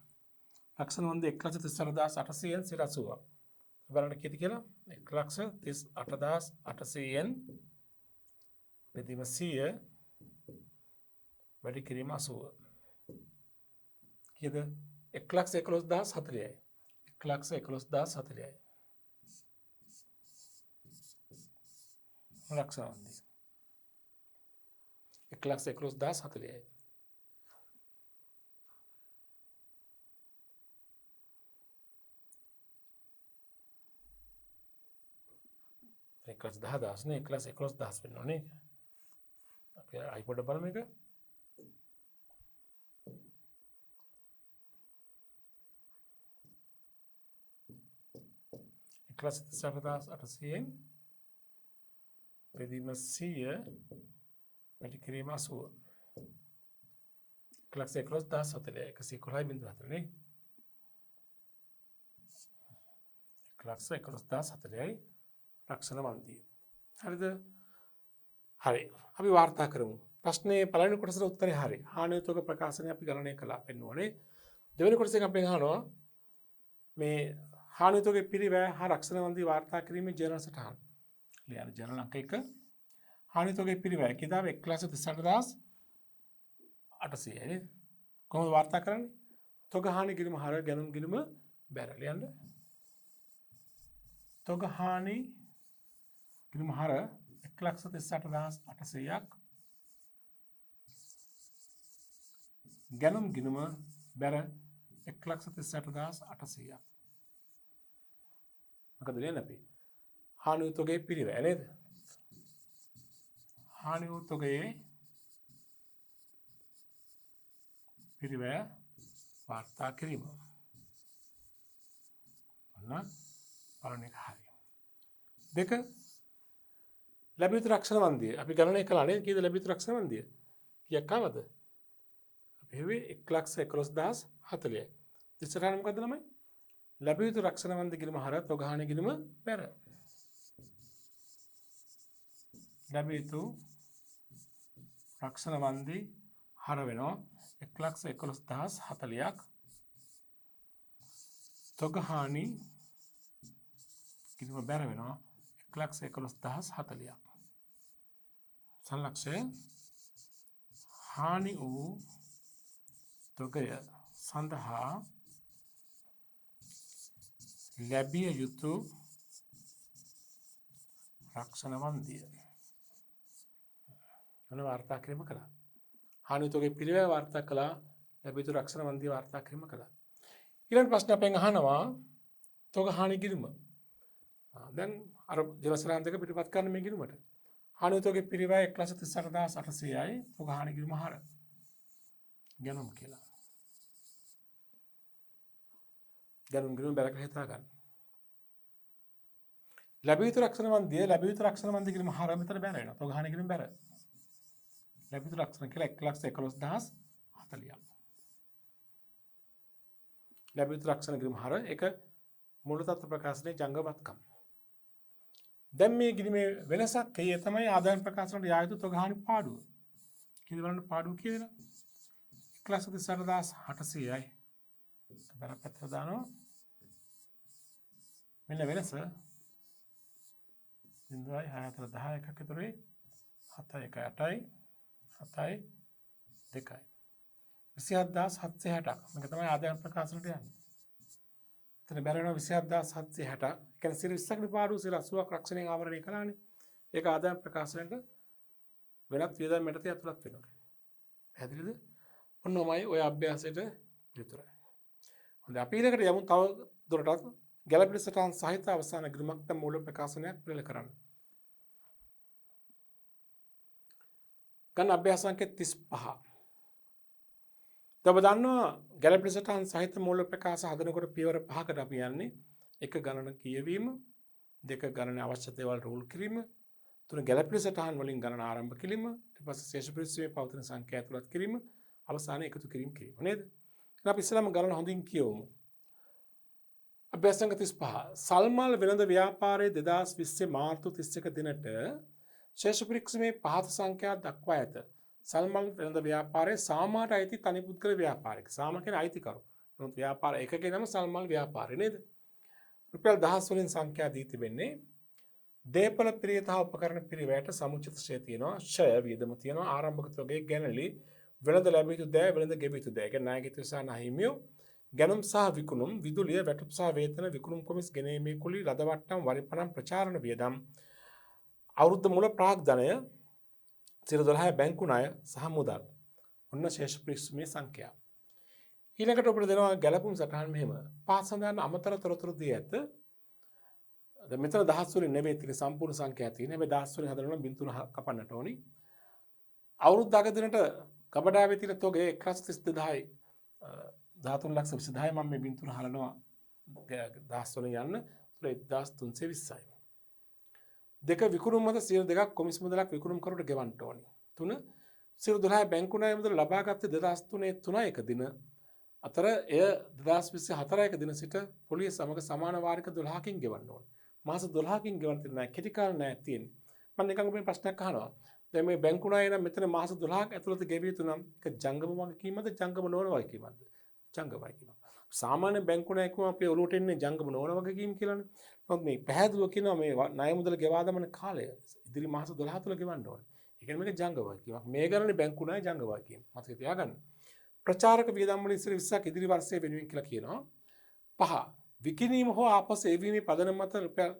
A: රක්ෂණ වන්දිය 1,38,800න් 80%ක්. බලන්න කීයද කියලා. 1,38,800න් බෙදීම 100 වැඩි කිරීම 80. කීයද? 1,11,040යි. 1,11,040යි. රක්ෂණ වන්දිය 1,11,040යි. එකලස් 10,000 නේ 1,11,000 වෙනවා නේ. අපි අයිපොඩ් බලමු එක. එකලස් 38,800න් බෙදීම 100 වැඩි කිරීම 80. 1,11,040 111.4 නේ. 1,11,040යි රක්ෂණ වන්දිය. හරිද? හරි. අපි වාර්තා කරමු. ප්‍රශ්නේ පළවෙනි කොටසට උත්තරේ හරි. හානියුතක ප්‍රකාශනය අපි ගණනය කළා පෙන්වන්නේ. දෙවෙනි කොටසෙන් අපි අහනවා මේ හානියුතකගේ පිරිවැය හා රක්ෂණ වන්දිය වාර්තා කිරීමේ ජර්නල් සටහන්. ලියන්න ජර්නල් අංක 1. හානියුතකගේ පිරිවැය කිදාව 1,38,800යි නේද? කොහොමද වාර්තා කරන්නේ? තොග හානි ගිණුම හර ගැනුම් ගිණුම බැර ලියන්න. තොග හානි ගිණුම හර 1,38,800ක් ගැනුම් ගිණුම බැර 1,38,800ක්. මොකද ලියන්නේ අපි? හානියුතකගේ පිරිවැය නේද? හානියුතකගේ පිරිවැය වාර්තා කිරීම. ඔන්න පළවෙනි එක හරි. දෙක ලැබිය යුතු රක්ෂණ වන්දිය. අපි ගණනය කළා නේද? කීයද ලැබිය යුතු රක්ෂණ වන්දිය? කීයක් ආවද? අපි හෙව්වේ 1,11,040යි. ඉස්සරහට මොකද්ද ළමයි? ලැබිය යුතු රක්ෂණ වන්දිය ගිණුම හර තොග හානි ගිණුම බැර. ලැබිය යුතු රක්ෂණ වන්දි හර වෙනවා 1,11,040ක් තොග හානි ගිණුම බැර වෙනවා 1,11,040ක්. සංලක්ෂය හානි වූ තොගය සඳහා ලැබිය යුතු රක්ෂණ වන්දිය. මොන වාර්තා කිරීම කළා? හානියුතකගේ පිරිවැය වාර්තා කළා. ලැබිය යුතු රක්ෂණ වන්දිය වාර්තා කිරීම කළා. ඊළඟ ප්‍රශ්න අපෙන් අහනවා තොග හානි ගිණුම. දැන් අර ජලසරාන් දෙක පිටපත් කරන්න මේ ගිණුමට. හානියුතකගේ පිරිවැය 1,38,800යි තොග හානි ගිණුම හර ගැනුම් කියලා. ගැනුම් ගිණුම බැර කියලා හිතා ගන්න. ලැබිය යුතු රක්ෂණ වන්දිය ගිණුම හර මෙතන බැර වෙනවා. තොග හානි ගිණුම බැර. ලැබිය යුතු රක්ෂණ කියලා 1,11,040ක්. ලැබිය යුතු රක්ෂණ ගිණුම හර ඒක මූල තත්ත්ව ප්‍රකාශනයේ ජංගමත්කම්. දැන් මේ ගිණුමේ වෙනසක් කීය තමයි ආදායම් ප්‍රකාශනට යා යුතු තොග හානි පාඩුව. කීයද බලන්න පාඩුව කීයද? 1,38,800යි. බර පැත්තට දානවා. මෙන්න වෙනස 0.6 එකක් විතරයි 7.1.8යි 7යි 2යි 27,760ක්. මේක තමයි ආදායම් ප්‍රකාශනට යන්නේ. එතන බැර වෙනවා 27,760ක්. ඒ කියන්නේ සිර 20ක පාඩුව සිර 80ක් රක්ෂණයෙන් ආවරණය කළානේ. ඒක ආදායම් ප්‍රකාශනයට වෙනත් වියදම් යටතේ ඇතුළත් වෙනවා. පැහැදිලිද? ඔන්නෝමයි ඔය අභ්‍යාසයට විතරයි. හොඳයි අපි ඊළඟට යමු තව දුරටත් ගැළපෙන සටහන් සහිත අවසාන ග්‍රමක්ත මූල ප්‍රකාශනයක් පෙළ කරන්න. ගන්න අභ්‍යාස අංක 35. ඔබ දන්නවා ගැළපෙන සටහන් සහිත මූල ප්‍රකාශ හදනකොට පියවර 5කට අපි යන්නේ. 1 ගණන කියවීම, 2 ගණන අවශ්‍ය දේවල් රූල් කිරීම, 3 ගැළපෙන සටහන් වලින් ගණන ආරම්භ කිරීම, ඊට පස්සේ ශේෂ පිරිසීමේ පවතින සංඛ්‍යා ඇතුළත් කිරීම, අවසානයේ එකතු කිරීම නේද? එහෙනම් අපි ඉස්සෙල්ලාම ගණන හොඳින් කියවමු. අභ්‍යාසංග 35 සල්මල් වෙළඳ ව්‍යාපාරයේ 2020 මාර්තු 31 දිනට ශේෂ පිරික්සීමේ පහත සංඛ්‍යා දක්වා ඇත. සල්මල් වෙළඳ ව්‍යාපාරයේ සාමාට අයිති තනි පුද්ගල ව්‍යාපාරික. සාම කියන්නේ අයිතිකරු. නමුත් ව්‍යාපාර එකකේ නම සල්මල් ව්‍යාපාරය නේද? රුපියල් 1000 වලින් සංඛ්‍යා දී තිබෙන්නේ. දේපල පිරියත හා උපකරණ පිරිවැයට සමුචිත ෂය තියෙනවා. ෂය වියදම තියෙනවා. ආරම්භක තොගයේ ගැනලි වෙළඳ ලැබිය යුතු දෑ වෙළඳ ගෙවිය යුතු දෑ. ඒ කියන්නේ ණයගිත සහ නහිමියෝ ගැනුම් සහ විකුණුම් විදුලිය වැටුප් සහ වේතන විකුණුම් කොමිස් ගෙනීමේ කුලී ලදවට්ටම් වරිපණම් ප්‍රචාරණ වියදම් අවුරුද්ද මුල ප්‍රාග්ධනය 012 බැංකු ණය සහ මුදල්. ඔන්න ශේෂ පිරික්සීමේ සංඛ්‍යා. ඊළඟට අපිට දෙනවා ගැලපුම් සටහන් මෙහෙම. පහ සඳහන් අමතර තොරතුරු දී ඇත. දැන් මෙතන දහස් වලින් නෙවෙයි තියෙන සම්පූර්ණ සංඛ්‍යා තියෙන. හැබැයි දහස් වලින් හදලා බින්දුන කපන්නට ඕනි. අවුරුද්ද අග දිනට කබඩාවේ තියෙන තොගේ 1,32,000යි 13,20,000 මම මේ බින්දුන හලනවා දහස් වලින් යන්න. ඒක 1,320යි. දෙක විකුණුම් මත 2ක් කොමිස් මුදලක් විකුණුම් කරුට ගෙවන්න ඕනි. 3 12 බැංකු ණය මුදල ලබාගත්තේ 2003 3 දින අතර එය 2024 දින සිට පොලිය සමග සමාන වාරික 12කින් ගෙවන්න ඕනි. මාස 12කින් ගෙවන්න තියෙන නෑ කෙටි කාල නෑ තියෙන්නේ. මම නිකන් මේ ප්‍රශ්නයක් අහනවා. දැන් මේ බැංකු ණය නම් මෙතන මාස 12ක් ඇතුළත ගෙවිය යුතු නම් ඒක ජංගම වගකීමද ජංගම නොවන වගකීමද? ජංගම වගකීම. සාමාන්‍ය බැංකු ණය කිව්වම අපි ඔලුවට එන්නේ ජංගම නොවන වගකීම් කියලානේ. නමුත් මේ පැහැදිලිව කියනවා මේ ණය මුදල ගෙවා දමන කාලය ඉදිරි මාස 12 තුල ගෙවන්න ඕනේ. ඒ කියන්නේ මේක ජංගම වගකීමක්. මේ ගණනේ බැංකු ණය ජංගම වගකීම. මතක තියාගන්න. ප්‍රචාරක වියදම් වලින් ඉතිරි 20ක් ඉදිරි වර්ෂයේ වෙනුවෙන් කියලා කියනවා. 5 විකිණීම හෝ ආපසු එවීමේ පදනම මත රුපියල්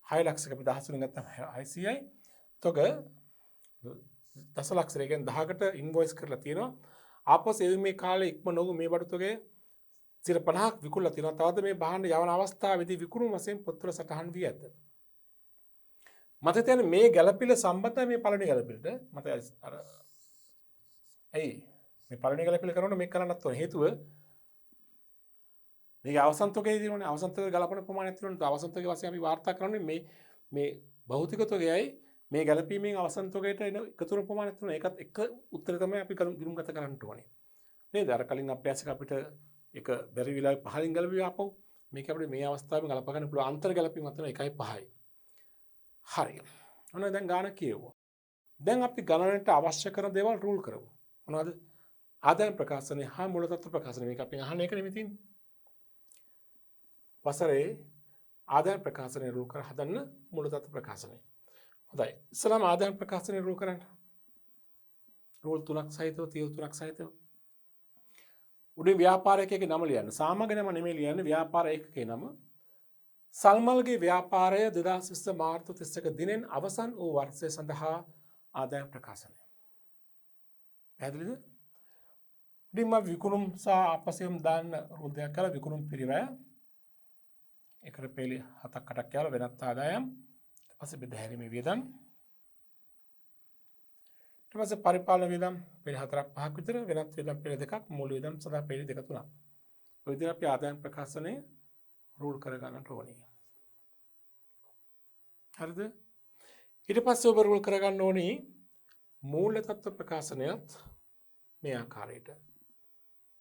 A: 6 ලක්ෂයක අපි 10 වලින් ගත්තම 600යි. තොග දසලක්ෂය කියන්නේ 10කට ඉන්වොයිස් කරලා තියෙනවා. ආපසු එවීමේ කාලය ඉක්ම නොවු මේ බඩු තොගේ 50ක් විකුණලා තියෙනවා. තවද මේ භාණ්ඩ යවන අවස්ථාවේදී විකුණුම් වශයෙන් පොත්වල සටහන් වී ඇත. මත තියෙන මේ ගැළපිල සම්බන්ධයි මේ පළවෙනි ගැළපිලට. මත අර ඇයි මේ පළවෙනි ගැළපිල කරනකොට මේක කරන්නත් ඕනේ. හේතුව මේක අවසන් තොගයේ තියෙනනේ අවසන් තොගයේ ගලපන ප්‍රමාණයක් තියෙනනේ. අවසන් තොගයේ වශයෙන් අපි වාර්තා කරන්නේ මේ භෞතික තොගයයි මේ ගැළපීමෙන් අවසන් තොගයට එන එකතුන ප්‍රමාණයක් තියෙනවා. ඒකත් එක උත්තරය තමයි අපි ගිණුම්ගත කරන්න ඕනේ. නේද? අර කලින් අභ්‍යාසයක අපිට එක බැරි විලාවේ පහලින් ගැලපුවා ආපහු මේක අපිට මේ අවස්ථාවෙන් ගලප ගන්න පුළුවන් අන්තර් ගැලපීම අතර 1.5යි. හරි. ඔන්න දැන් ගාන කියවුවා. දැන් අපි ගණනට අවශ්‍ය කරන දේවල් රූල් කරමු. මොනවද? ආදායම් ප්‍රකාශනය හා මූලතත්ත්ව ප්‍රකාශනය. මේක අපි අහන එක නෙමෙයි තියෙන්නේ. වසරේ ආදායම් ප්‍රකාශනය රූල් කර හදන්න මූලතත්ත්ව ප්‍රකාශනය. හොඳයි. ඉස්සලාම ආදායම් ප්‍රකාශනය රූල් කරන්න. රූල් 3ක් සහිතව තීරු 3ක් සහිතව උඩින් ව්‍යාපාරිකයෙක්ගේ නම ලියන්න. සාමගේ නම නෙමෙයි ලියන්නේ ව්‍යාපාර ඒකකේ නම. සල්මල්ගේ ව්යාපාරය 2020 මාර්තු 31 දිනෙන් අවසන් වූ වර්ෂය සඳහා ආදායම් ප්‍රකාශනය. පැහැදිලිද? උඩින්ම විකුණුම් සහ අපසයම් දාන්න රූල් දෙකක් කරලා විකුණුම් පිරිවැය එකට පෙළි 7ක් 8ක් කියලා වෙනත් ආදායම් ඊට පස්සේ බෙදාහැරීමේ වියදම් ඊට පස්සේ පරිපාලන වියදම් පෙළි 4ක් 5ක් විතර වෙනත් වියදම් පෙළි 2ක් මූල වියදම් සඳහා පෙළි 2 3ක්. ඔය විදිහට අපි ආදායම් ප්‍රකාශනය රූල් කර ගන්නට ඕනේ. හරිද? ඊට පස්සේ ඔබ රූල් කර ගන්න ඕනේ මූල තත්ත්ව ප්‍රකාශනයත් මේ ආකාරයට.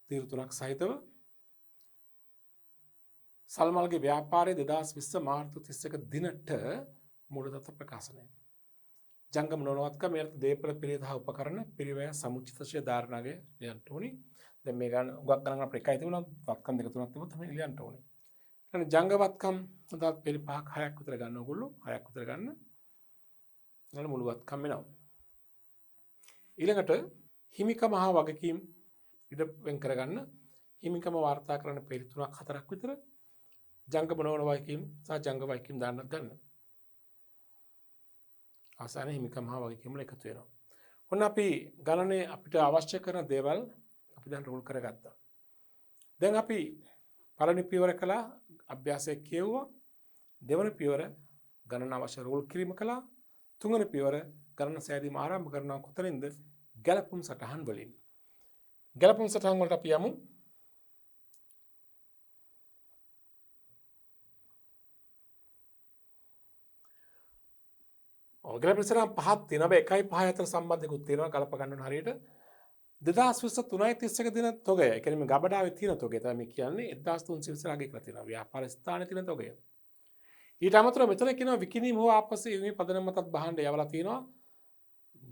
A: තීරු 3ක් සහිතව සල්මල්ගේ ව්‍යාපාරයේ 2020 මාර්තු 31 දිනට මූල තත්ත්ව ප්‍රකාශනය. ජංගම නොනවත්කම මෙයට දේපල පිළිවෙත හා උපකරණ පිරිවැය සමුචිතශය ධාරණාගේ ලියන්න ඕනේ. දැන් මේ ගන්න උගක් ගණන් අපිට එකයි තිබුණා. වත්කම් දෙක තුනක් තිබුණා තමයි ලියන්න ඕනේ. ඊළඟ ජංගවත්කම් සඳහා පෙළි 5ක් 6ක් විතර ගන්න ඕගොල්ලෝ 6ක් විතර ගන්න. ඊළඟ මුළු වත්කම් වෙනවා. ඊළඟට හිමිකම හා වගකීම් ඉඩ වෙන් කරගන්න හිමිකම වාර්තා කරන්න පෙළි 3ක් 4ක් විතර ජංගම නොවන වගකීම් සහ ජංග වගකීම් දාන්නත් ගන්න. අවසානයේ හිමිකම හා වගකීම් වල එකතු වෙනවා. ඔන්න අපි ගණනේ අපිට අවශ්‍ය කරන දේවල් අපි දැන් රූල් කරගත්තා. දැන් අපි පළවෙනි පියවර කළා අභ්‍යාසය කියවුවා. දෙවන පියවර ගණන අවශ්‍ය රූල් කිරීම කළා. තුන්වෙනි පියවර ගණන සෑදීම ආරම්භ කරනවා කොතනින්ද? ගැලපුම් සටහන් වලින්. ගැලපුම් සටහන් වලට අපි යමු. ගැලපුම් සටහන් පහක් තියෙනවා. 1යි 5 අතර සම්බන්ධයකුත් තියෙනවා ගලප ගන්න ඕන හරියට. 2020 3.31 දින තොගය. ඒ කියන්නේ මේ ගබඩාවේ තියෙන තොගය තමයි මේ කියන්නේ 1320 අගය කරලා තියෙනවා. ව්‍යාපාර ස්ථානයේ තියෙන තොගය. ඊට අමතරව මෙතන කියනවා විකිණීම හෝ ආපසු එවීමේ පදනම මතත් බහන්න යවලා තියෙනවා.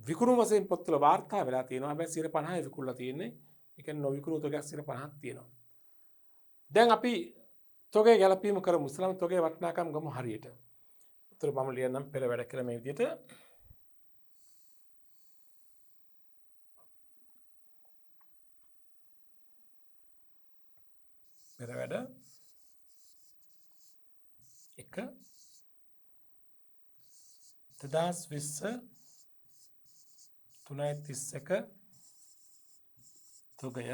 A: විකුණු වශයෙන් පොත්වල වාර්තා වෙලා තියෙනවා. හැබැයි 50 විකුණලා තියෙන්නේ. ඒ කියන්නේ නොවිකුණු තොගයක් 50ක් තියෙනවා. දැන් අපි තොගය ගැලපීම කරමු. ඉස්ලාම් තොගයේ වටිනාකම් ගමු හරියට. උත්තර මම ලියන්නම් පෙර වැඩ කළ මේ විදිහට. පෙර වැඩ 1 2020 3.31 තොගය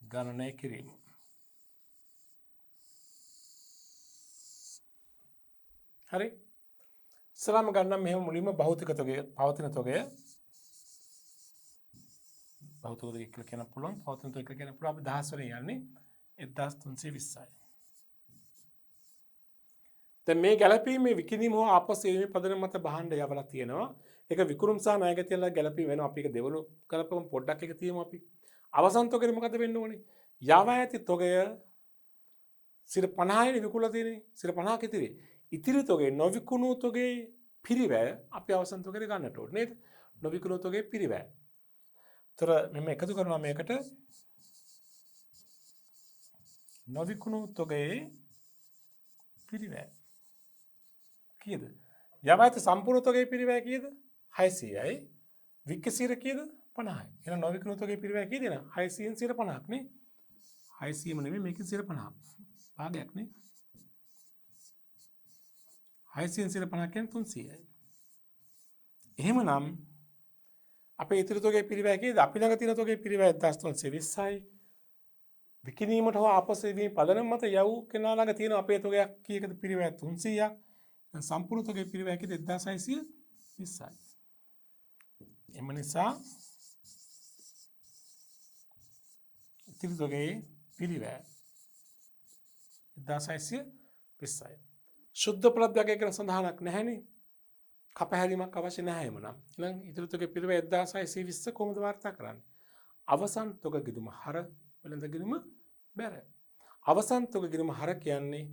A: ගණනය කිරීම. හරි. ඉස්සරහම ගන්නම් මෙහෙම මුලින්ම භෞතික තොගය පවතින තොගය. භෞතික තොගය කියලා කියන්න පුළුවන්. පවතින තොගය කියලා කියන්න පුළුවන්. අපි දහස් වලින් යන්නේ 1320යි. දැන් මේ ගැලපීමේ විකිණීම හෝ ආපසු එවීමේ පදනම මත බහන්න යවලා තියෙනවා. ඒක විකුණුම් සහ ණයගැතියලා ගැලපීම වෙනවා. අපි ඒක දෙවලු ගලපමු පොඩ්ඩක් එක තියමු අපි. අවසන් තොගය මොකද වෙන්න ඕනේ? යවා ඇති තොගය 50යි විකුණලා තියෙන්නේ. 50ක ඉතිරි තොගේ නොවිකුණු තොගේ පිරිවැය අපි අවසන් තොගයට ගන්නට ඕනේ නේද? නොවිකුණු තොගේ පිරිවැය. ତර මෙම එකතු කරනවා මේකට නොවිකුණු තොගේ පිරිවැය. කීයද? යවා ඇති සම්පූර්ණ තොගේ පිරිවැය කීයද? 600යි. වික්කසිර කීයද? 50යි. එහෙනම් නොවිකුණු තොගේ පිරිවැය කීයද? 600න් 50ක් නේ. 600ම නෙමෙයි මේකෙන් 50ක්. භාගයක් නේ. 600න් 50ක් කියන්නේ 300යි. එහෙමනම් අපේ ඉතිරි තොගේ පිරිවැය කීයද? අපි ළඟ තියෙන තොගේ පිරිවැය 1320යි. විකිණීමට හෝ ආපසු එවීම පදනම මත යව් කෙනා ළඟ තියෙන අපේ තොගයක් කීයකද? පිරිවැය 300ක්. සම්පූර්ණ තොගේ පිරිවැය කීයද? 1620යි. එම නිසා ඉතිරි තොගේ පිරිවැය 1620යි. ශුද්ධ ප්‍රත්‍යක්ෂය කියලා සඳහනක් නැහැනේ. කපහැරීමක් අවශ්‍ය නැහැ එමනම්. එහෙනම් ඉතිරි තොගේ පිරිවැය 1620 කොහොමද වාර්තා කරන්නේ? අවසන් තොග ගිණුම හර වෙළඳ ගිණුම බැර. අවසන් තොග ගිණුම හර කියන්නේ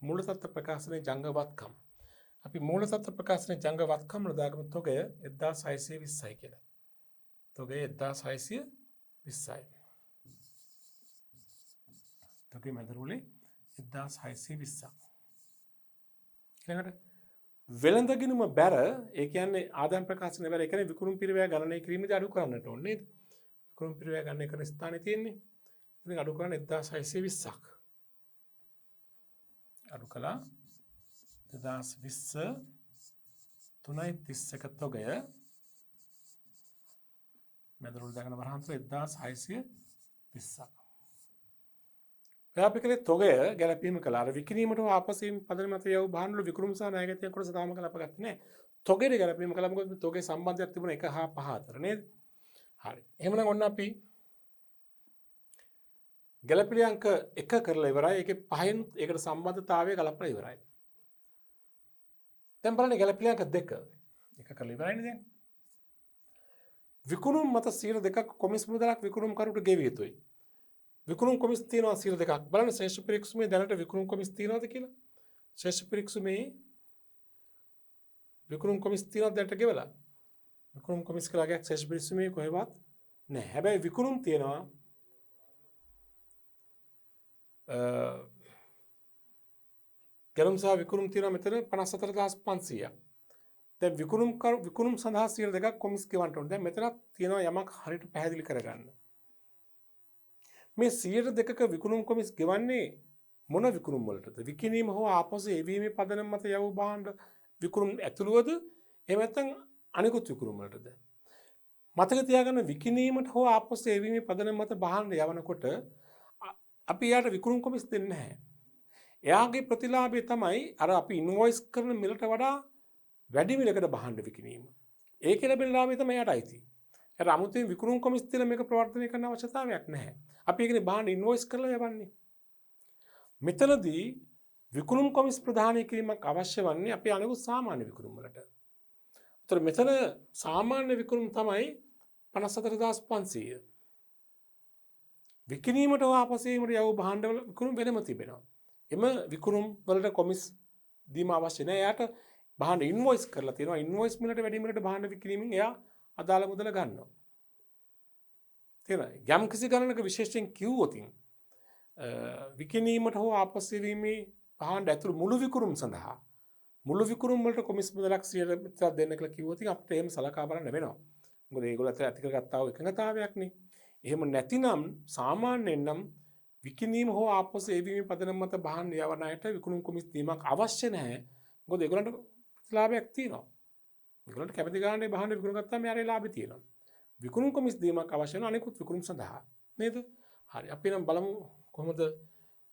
A: මූල තත්ත්ව ප්‍රකාශනයේ ජංගවත්කම. අපි මූල තත්ත්ව ප්‍රකාශනයේ ජංගවත්කම දාගමු තොගය 1620යි කියලා. තොගය 1620යි. තොගේ මැදරුලේ 1620ක්. ඊළඟට වෙළඳ ගිණුම බැර ඒ කියන්නේ ආදායම් ප්‍රකාශන බැර ඒ කියන්නේ විකුණුම් පිරිවැය ගණනය කිරීමේදී අඩු කරන්නට ඕනේ නේද? විකුණුම් පිරිවැය ගණනය කරන ස්ථානේ තියෙන්නේ. ඉතින් අඩු කරන්නේ 1620ක්. අඩු කළා 2020 3.31 තොගය මැදරුල් දාගෙන වරහන්තර 1620ක්. අපි කලේ තොගය ගැලපීම කළා. අර විකිණීමට ආපසුම පදනම මත යව බහන්නළු විකුණුම් සහ ණයගැතියන් කොටස තාම කලපගත්තේ නැහැ. තොගේට ගැලපීම කළා. මොකද තොගේ සම්බන්ධයක් තිබුණා 1 හා 5 අතර නේද? හරි. එහෙමනම් ඔන්න අපි ගැලපිලි අංක 1 කරලා ඉවරයි. ඒකේ 5න් ඒකට සම්බන්ධතාවය ගලපලා ඉවරයි. දැන් බලන්න ගැලපිලි අංක 2. එක කරලා ඉවරයිනේ දැන්. විකුණුම් මත 2ක් කොමිස් මුදලක් විකුණුම් කරුට ගෙවිය යුතුයි. විකුණුම් කොමිස් තියෙනවා 2ක්. බලන්න ශ්‍රේෂ්ඨ පරීක්ෂුමේ දැනට විකුණුම් කොමිස් තියෙනවද කියලා? ශ්‍රේෂ්ඨ පරීක්ෂුමේ විකුණුම් කොමිස් තියෙනවද දැනට ගෙවලා? විකුණුම් කොමිස් කියලා ගයක් ශ්‍රේෂ්ඨ පරීක්ෂුමේ කොහෙවත් නැහැ. හැබැයි විකුණුම් තියෙනවා ගැලුම් සහ විකුණුම් තියෙනවා මෙතන 54500ක්. දැන් විකුණුම් සඳහා 2ක් කොමිස් ගෙවන්න ඕනේ. දැන් මෙතන තියෙනවා යමක් හරියට පැහැදිලි කරගන්න. මේ 2ක විකුණුම් කොමිස් ගෙවන්නේ මොන විකුණුම් වලටද? විකිණීම හෝ ආපසු එවීමේ පදනම මත යවූ භාණ්ඩ විකුණුම් ඇතුළුවද? එහෙම නැත්නම් අනිකුත් විකුණුම් වලටද? මතක තියාගන්න විකිණීමට හෝ ආපසු එවීමේ පදනම මත භාණ්ඩ යවනකොට අපි යාට විකුණුම් කොමිස් දෙන්නේ නැහැ. එයාගේ ප්‍රතිලාභය තමයි අර අපි ඉන්වොයිස් කරන මිලට වඩා වැඩි මිලකට භාණ්ඩ විකිණීම. ඒකේ ලැබෙන ලාභය තමයි යාට අයිති. ඒ අමුතුවෙන් විකුණුම් කොමිස් තියලා මේක ප්‍රවර්ධනය කරන්න අවශ්‍යතාවයක් නැහැ. අපි ඒකනේ බාහන ඉන්වොයිස් කරලා යවන්නේ. මෙතනදී විකුණුම් කොමිස් ප්‍රදානය කිරීමක් අවශ්‍ය වන්නේ අපේ අනෙකුත් සාමාන්‍ය විකුණුම් වලට. ඒතර මෙතන සාමාන්‍ය විකුණුම් තමයි 54500. විකිණීමට හෝ ආපසීමට යවූ භාණ්ඩවල විකුණුම් වෙනම තිබෙනවා. එම විකුණුම් වලට කොමිස් දීම අවශ්‍ය නැහැ. එයාට භාණ්ඩ ඉන්වොයිස් කරලා තියෙනවා. ඉන්වොයිස් මිලට වැඩි මිලට භාණ්ඩ විකිණීමෙන් එයා අදාළ මුදල ගන්නවා. තේරෙනවද? යම් කිසි ගණනක විශේෂයෙන් කිව්වොත් විකිණීමට හෝ ආපසු වීමේ භාණ්ඩ ඇතුළු මුළු විකුණුම් සඳහා මුළු විකුණුම් වලට කොමිස් මුදලක් 100ක් දෙන්න කියලා කිව්වොත් අපිට එහෙම සලකා බලන්න වෙනවා. මොකද ඒගොල්ලෝ ඇති කරගත්තා වූ එකඟතාවයක් නේ. එහෙම නැතිනම් සාමාන්‍යයෙන් නම් විකිණීම හෝ ආපසු එවීමේ පදනම මත භාණ්ඩ යවන අයට විකුණුම් කොමිස් දීමක් අවශ්‍ය නැහැ. මොකද ඒගොල්ලන්ට ප්‍රතිලාභයක් තියෙනවා. ඒගොල්ලන්ට කැමති ගානේ භාණ්ඩ විකුණ ගත්තාම යාරේ ලාභය තියෙනවා. විකුණුම් කොමිස් දීමක් අවශ්‍ය වෙන අනෙකුත් විකුණුම් සඳහා නේද? හරි. අපි නම් බලමු කොහොමද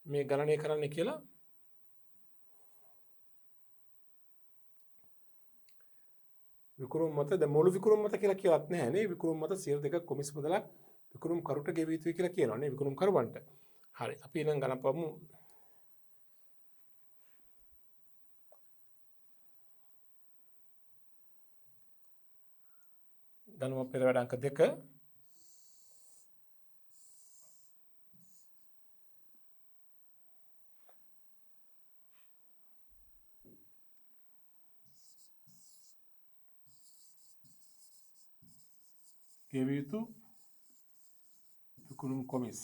A: මේ ගණනය කරන්න කියලා. විකුණුම් මත ද මුළු විකුණුම් මත කියලා කියවත් නැහැ නේ. විකුණුම් මත 2 කොමිස් මුදලක් විකුණුම් කරුට ගෙවිය යුතුයි කියලා කියනවා නේ විකුණුම් කරුවන්ට. හරි. අපි ඊළඟ ගණන් පමු. ගණන පෙර වැඩ අංක 2 ගෙවිය යුතු විකුණුම් කොමිස්.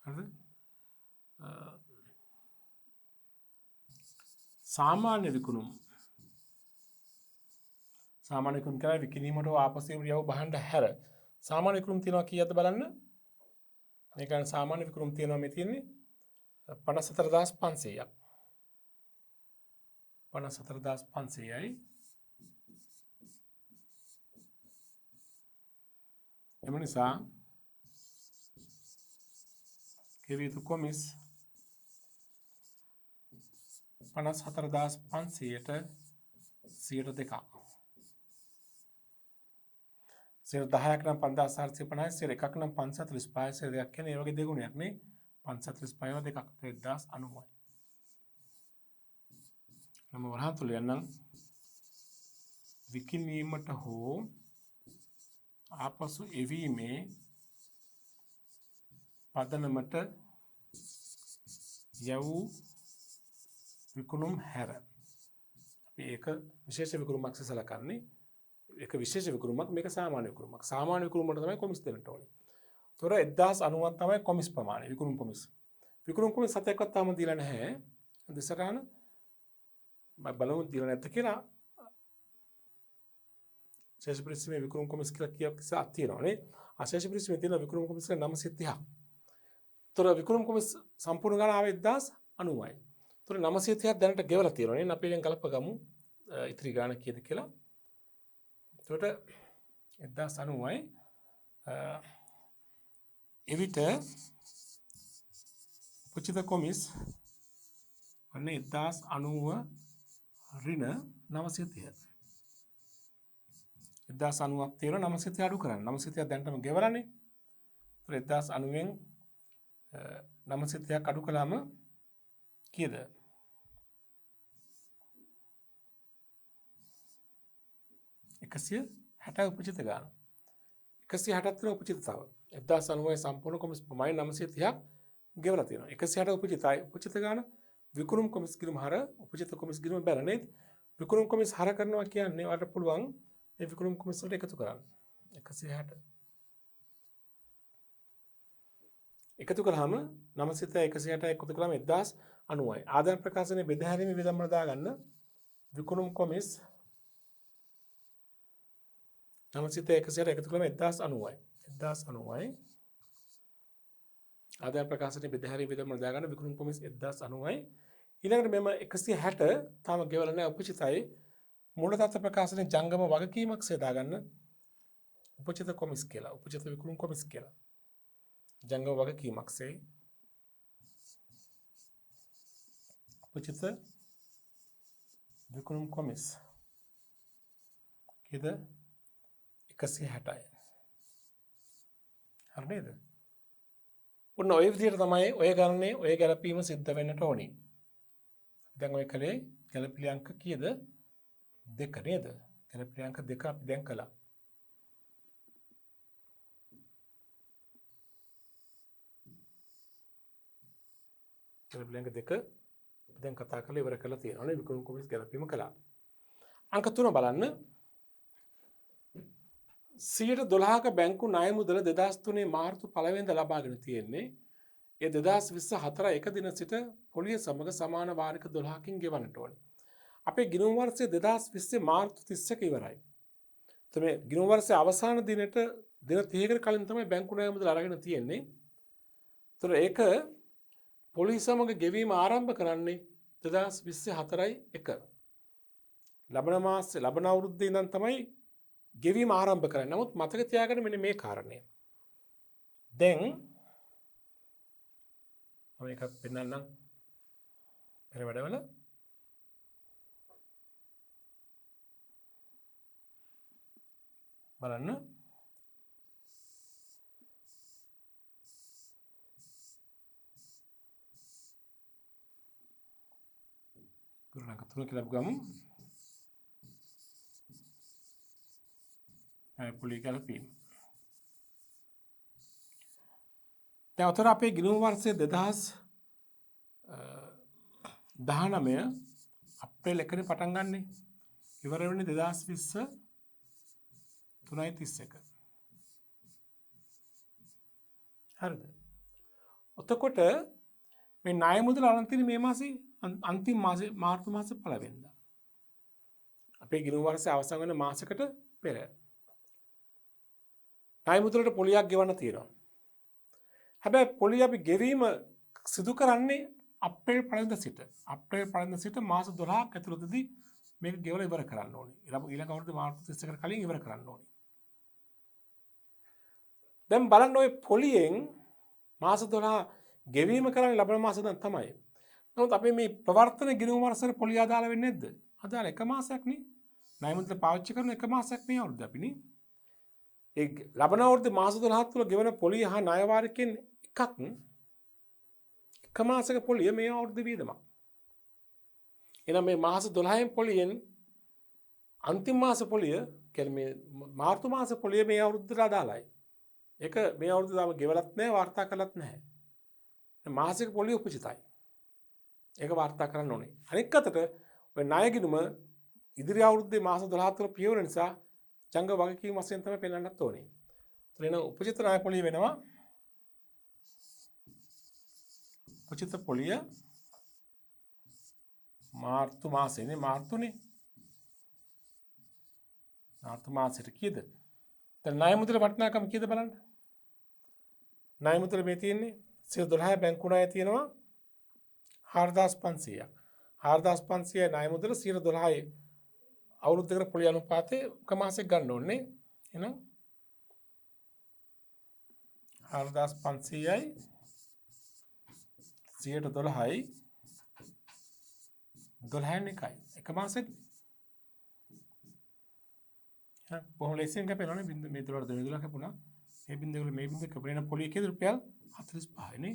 A: හරිද? සාමාන්‍ය විකුණුම් කරලා විකිණීමට ආපසු යවූ භාණ්ඩ හැර සාමාන්‍ය විකුණුම් තියනවා කීයද බලන්න. මේ ගන්න සාමාන්‍ය විකුණුම් තියනවා මේ තියෙන්නේ 54500ක්. 54500යි. එම නිසා ගෙවිය යුතු කොමිස් 54500ට 102ක්. 10ක් නම් 5450, 101ක් නම් 545, 102ක් කියන්නේ ඒ වගේ දෙගුණයක් නේ. 545 දෙකක් 1090යි. නම් වරහන් තුල යන්නම් විකිණීමට හෝ ආපසු එවීමේ පදනමට යවූ විකුණුම් හැර. අපි ඒක විශේෂ විකුණුමක් සලකන්නේ. ඒක විශේෂ විකුණුමක්, මේක සාමාන්‍ය විකුණුමක්. සාමාන්‍ය විකුණුමකට තමයි කොමිස් දෙන්නට ඕනේ. ඒතොර 1090ක් තමයි කොමිස් ප්‍රමාණය, විකුණුම් කොමිස්. විකුණුම් කොමිස් 7ක්වත් තාම දීලා නැහැ. දෙසරාන බලමු දීලා නැද්ද කියලා. ශේෂ පරිශ්‍රමයේ විකුණුම් කොමිස් කියලා කීයක් තියෙනවා නේ. අශේෂ පරිශ්‍රමයේ තියෙන විකුණුම් කොමිස් 930ක්. ඒතොර විකුණුම් කොමිස් සම්පූර්ණ ගණන ආවේ 1090යි. ඒතොර 930ක් දැනට ගෙවලා තියෙනවා නේ. අපි දැන් කලප ගමු ඉතිරි ගාණ කීයද කියලා. එතකොට 1090යි. එවිට උපචිත කොමිස් අන්න 1090 ඍණ 930. 1090ක් තියෙනවා 930 අඩු කරන්න. 930ක් දැන්ටම ගෙවලානේ. ඒතකොට 1090න් 930ක් අඩු කළාම කීයද? 160 උපචිත ගාන. 160ක් තියෙන උපචිතතාව. 1090 සම්පූර්ණ කොමිස් ප්‍රමාණය 930ක් ගෙවලා තියෙනවා. 160 උපචිතයි. උපචිත ගාන විකුණුම් කොමිස් ගිණුම හර උපචිත කොමිස් ගිණුම බැල නේද? විකුණුම් කොමිස් හර කරනවා කියන්නේ ඔයාලට පුළුවන් මේ විකුණුම් කොමිස් වලට එකතු කරන්න. 160 එකතු කළාම 930 160 එකතු කළාම 1090යි. ආදායම් ප්‍රකාශනයේ බෙදාහැරීමේ වියදම් වල දාගන්න විකුණුම් කොමිස් 930 160 එකතු කළාම 1090යි. 1090යි. ආදායම් ප්‍රකාශනයේ බෙදාහැරීමේ වියදම් වල දාගන්න විකුණුම් කොමිස් 1090යි. ඊළඟට මෙම 160 තාම ගෙවලා නැහැ උපචිතයි. මූලදත්ත ප්‍රකාශනයේ ජංගම වගකීමක් සේදා ගන්න උපචිත කොමිස් කියලා. උපචිත විකුණුම් කොමිස් කියලා. ජංගම වගකීමක් සේ උපචිත විකුණුම් කොමිස් කීයද 160යි. හරි නේද? ඔන්න ඔය විදිහට තමයි ඔය ගණනේ ඔය ගැලපීම සිද්ධ වෙන්නට ඕනේ. දැන් ඔය කලේ ගැලපිලි අංක කීයද? 2 නේද? ගැලපිලි අංක 2 අපි දැන් කළා. ගැලපිලි අංක 2 අපි දැන් කතා කරලා ඉවර කරලා තියෙනවා නේ විකුණු කොමිස් ගැලපීම කළා. අංක 3 බලන්න. 12%ක බැංකු ණය මුදල 2003 මාර්තු 1 වෙනිදා ලබාගෙන තියෙන්නේ. ඒ 2024 එක දින සිට පොලිය සමග සමාන වාරික 12කින් ගෙවන්නට ඕනේ. අපේ ගිණුම් වර්ෂය 2020 මාර්තු 31 ඉවරයි. එතකොට මේ ගිණුම් වර්ෂයේ අවසාන දිනට දින 30කට කලින් තමයි බැංකු ණය මුදල අරගෙන තියෙන්නේ. එතකොට ඒක පොලිය සමග ගෙවීම ආරම්භ කරන්නේ 2024 ලබන මාසේ ලබන අවුරුද්දේ ඉඳන් තමයි ගෙවීම ආරම්භ කරන්නේ. නමුත් මතක තියාගන්න මෙන්න මේ කාරණය. දැන් මම එකක් පෙන්නන්නම්. පෙර වැඩවල බලන්න. පුරණක තුන කියලා ගමු. පොලිය ගැලපීම. දැන් උතර අපේ ගිණුම් වර්ෂයේ 2019 අප්‍රේල් 1 පටන් ගන්නෙ. ඉවර වෙන්නේ 2020 3:31. හරිද? එතකොට මේ ණය මුදල අරන් තියෙන මේ මාසේ අන්තිම මාසේ මාර්තු මාසේ 1 වෙනිදා. අපේ ගිණුම් වර්ෂයේ අවසන් වෙන මාසයකට පෙර. ණය මුදලට පොලියක් ගෙවන්න තියෙනවා. හැබැයි පොලිය අපි ගෙවීම සිදු කරන්නේ අප්‍රේල් 1 වෙනිදා සිට. අප්‍රේල් 1 වෙනිදා සිට මාස 12ක් ඇතුළතදී මේක ගෙවලා ඉවර කරන්න ඕනේ. ඊළඟ අවුරුද්දේ මාර්තු 31කට කලින් ඉවර කරන්න ඕනේ. දැන් බලන්න ඔය පොලියෙන් මාස 12 ගෙවීම කරන්නේ ලබන මාසෙ දැන් තමයි. නමුත් අපි මේ ප්‍රවර්තන ගිණුම් වර්ෂවල පොලිය අදාළ වෙන්නේ නැද්ද? අදාළ එක මාසයක් නේ. ණය මුදල පාවිච්චි කරන එක මාසයක් මේ අවුරුද්ද අපි නේ. ඒ ලබන අවුරුද්දේ මාස 12ක් තුල ගෙවන පොලිය හා ණය වාරිකෙන් එකක් එක මාසයක පොලිය මේ අවුරුද්දේ වියදමක්. එහෙනම් මේ මාස 12න් පොලියෙන් අන්තිම මාස පොලිය කියන්නේ මේ මාර්තු මාස පොලිය මේ අවුරුද්දට අදාළයි. ඒක මේ අවුරුද්ද තාම ගෙවලත් නැහැ වාර්තා කරලත් නැහැ. මාසික පොලිය උපචිතයි. ඒක වාර්තා කරන්න ඕනේ. අනෙක් අතට ඔය ණය ගිණුම ඉදිරි අවුරුද්දේ මාස 12 තුළ පියවර නිසා ජංග වගකීම් වශයෙන් තමයි පෙන්වන්නත් ඕනේ. එතන උපචිත ණය පොලිය වෙනවා. උපචිත පොලිය මාර්තු මාසෙනේ මාර්තුනේ. මාර්තු මාසෙට කීයද? දැන් ණය මුදල වටිනාකම කීයද බලන්න. ණය මුදල මේ තියෙන්නේ 12 බැංකු ණය තියෙනවා 4500ක්. 4500 ණය මුදල 12 අවුරුද්දකට පොලිය අනුපාතේ එක මාසෙක ගන්න ඕනේ. එහෙනම් 4500යි 12යි 12න් එකයි. එක මාසෙක බොහොම ලේසියෙන් කැපෙනවනේ බින්දුව මේ 12 දෙන 12 කැපුණා. මේ බින්දුවල මේ බින්දුව කැපෙන පොලිය කීයද රුපියල් 45යි නේ.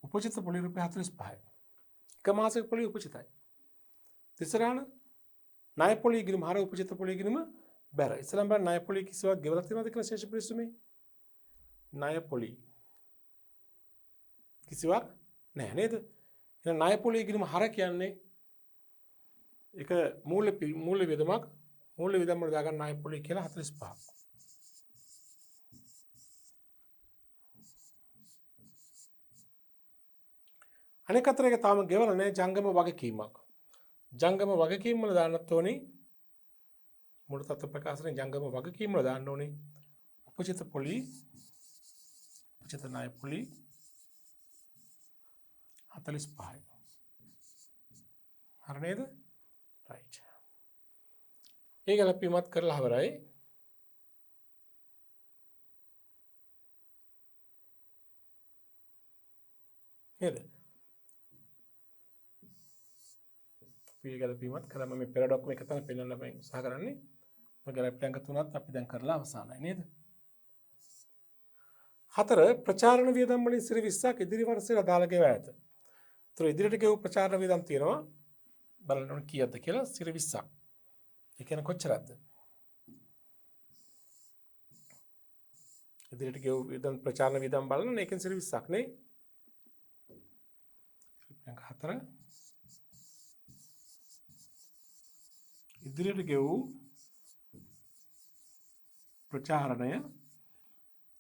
A: උපචිත පොලිය රුපියල් 45යි. එක මාසයක පොලිය උපචිතයි. තිසරණ ණය පොලිය ගිණුම හර උපචිත පොලිය ගිණුම බැර. ඉස්සලම් බලන්න ණය පොලිය කිසිවක් ගෙවලා තියෙනවද කියලා ශේෂ පිරිසුමේ. ණය පොලිය කිසිවක් නැහැ නේද? එහෙනම් ණය පොලිය ගිණුම හර කියන්නේ ඒක මූල්‍ය වියදමක් මූල්‍ය වියදම් වල දාගන්න ණය පොලිය කියලා 45ක්. අනෙක් අතට ඒක තාම ගෙවලා නැහැ ජංගම වගකීමක්. ජංගම වගකීම් වල දාන්නත් ඕනේ. මුළු තත්ත්ව ප්‍රකාශනයේ ජංගම වගකීම් වල දාන්න ඕනේ. උපචිත පොලිය උපචිත ණය පොලිය 45යි. හරි නේද? රයිට්. ඒ ගැලපීමත් කරලා හවරයි. නේද? මේ ගැලපීමත් කරලා මම පෙර ඩොක්කම එක තමයි පෙන්වන්න මම උත්සාහ කරන්නේ. ගැලපිලි අංක 3ත් අපි දැන් කරලා අවසానයි නේද? 4 ප්‍රචාරණ වියදම් වලින් සිර 20ක් ඉදිරි වර්ෂයට අදාළ ගෙවා ඇත. ඒතර ඉදිරියට ගෙවූ ප්‍රචාරණ වියදම් තියෙනවා බලන්න ඕන කීයක්ද කියලා සිර 20ක්. ඒ කියන්නේ කොච්චරද? ඉදිරියට ගෙවූ වියදම් ප්‍රචාරණ වියදම් බලන්න ඒකෙන් සිර 20ක් නේ. අංක 4 ඉදිරියට ගෙවූ ප්‍රචාරණය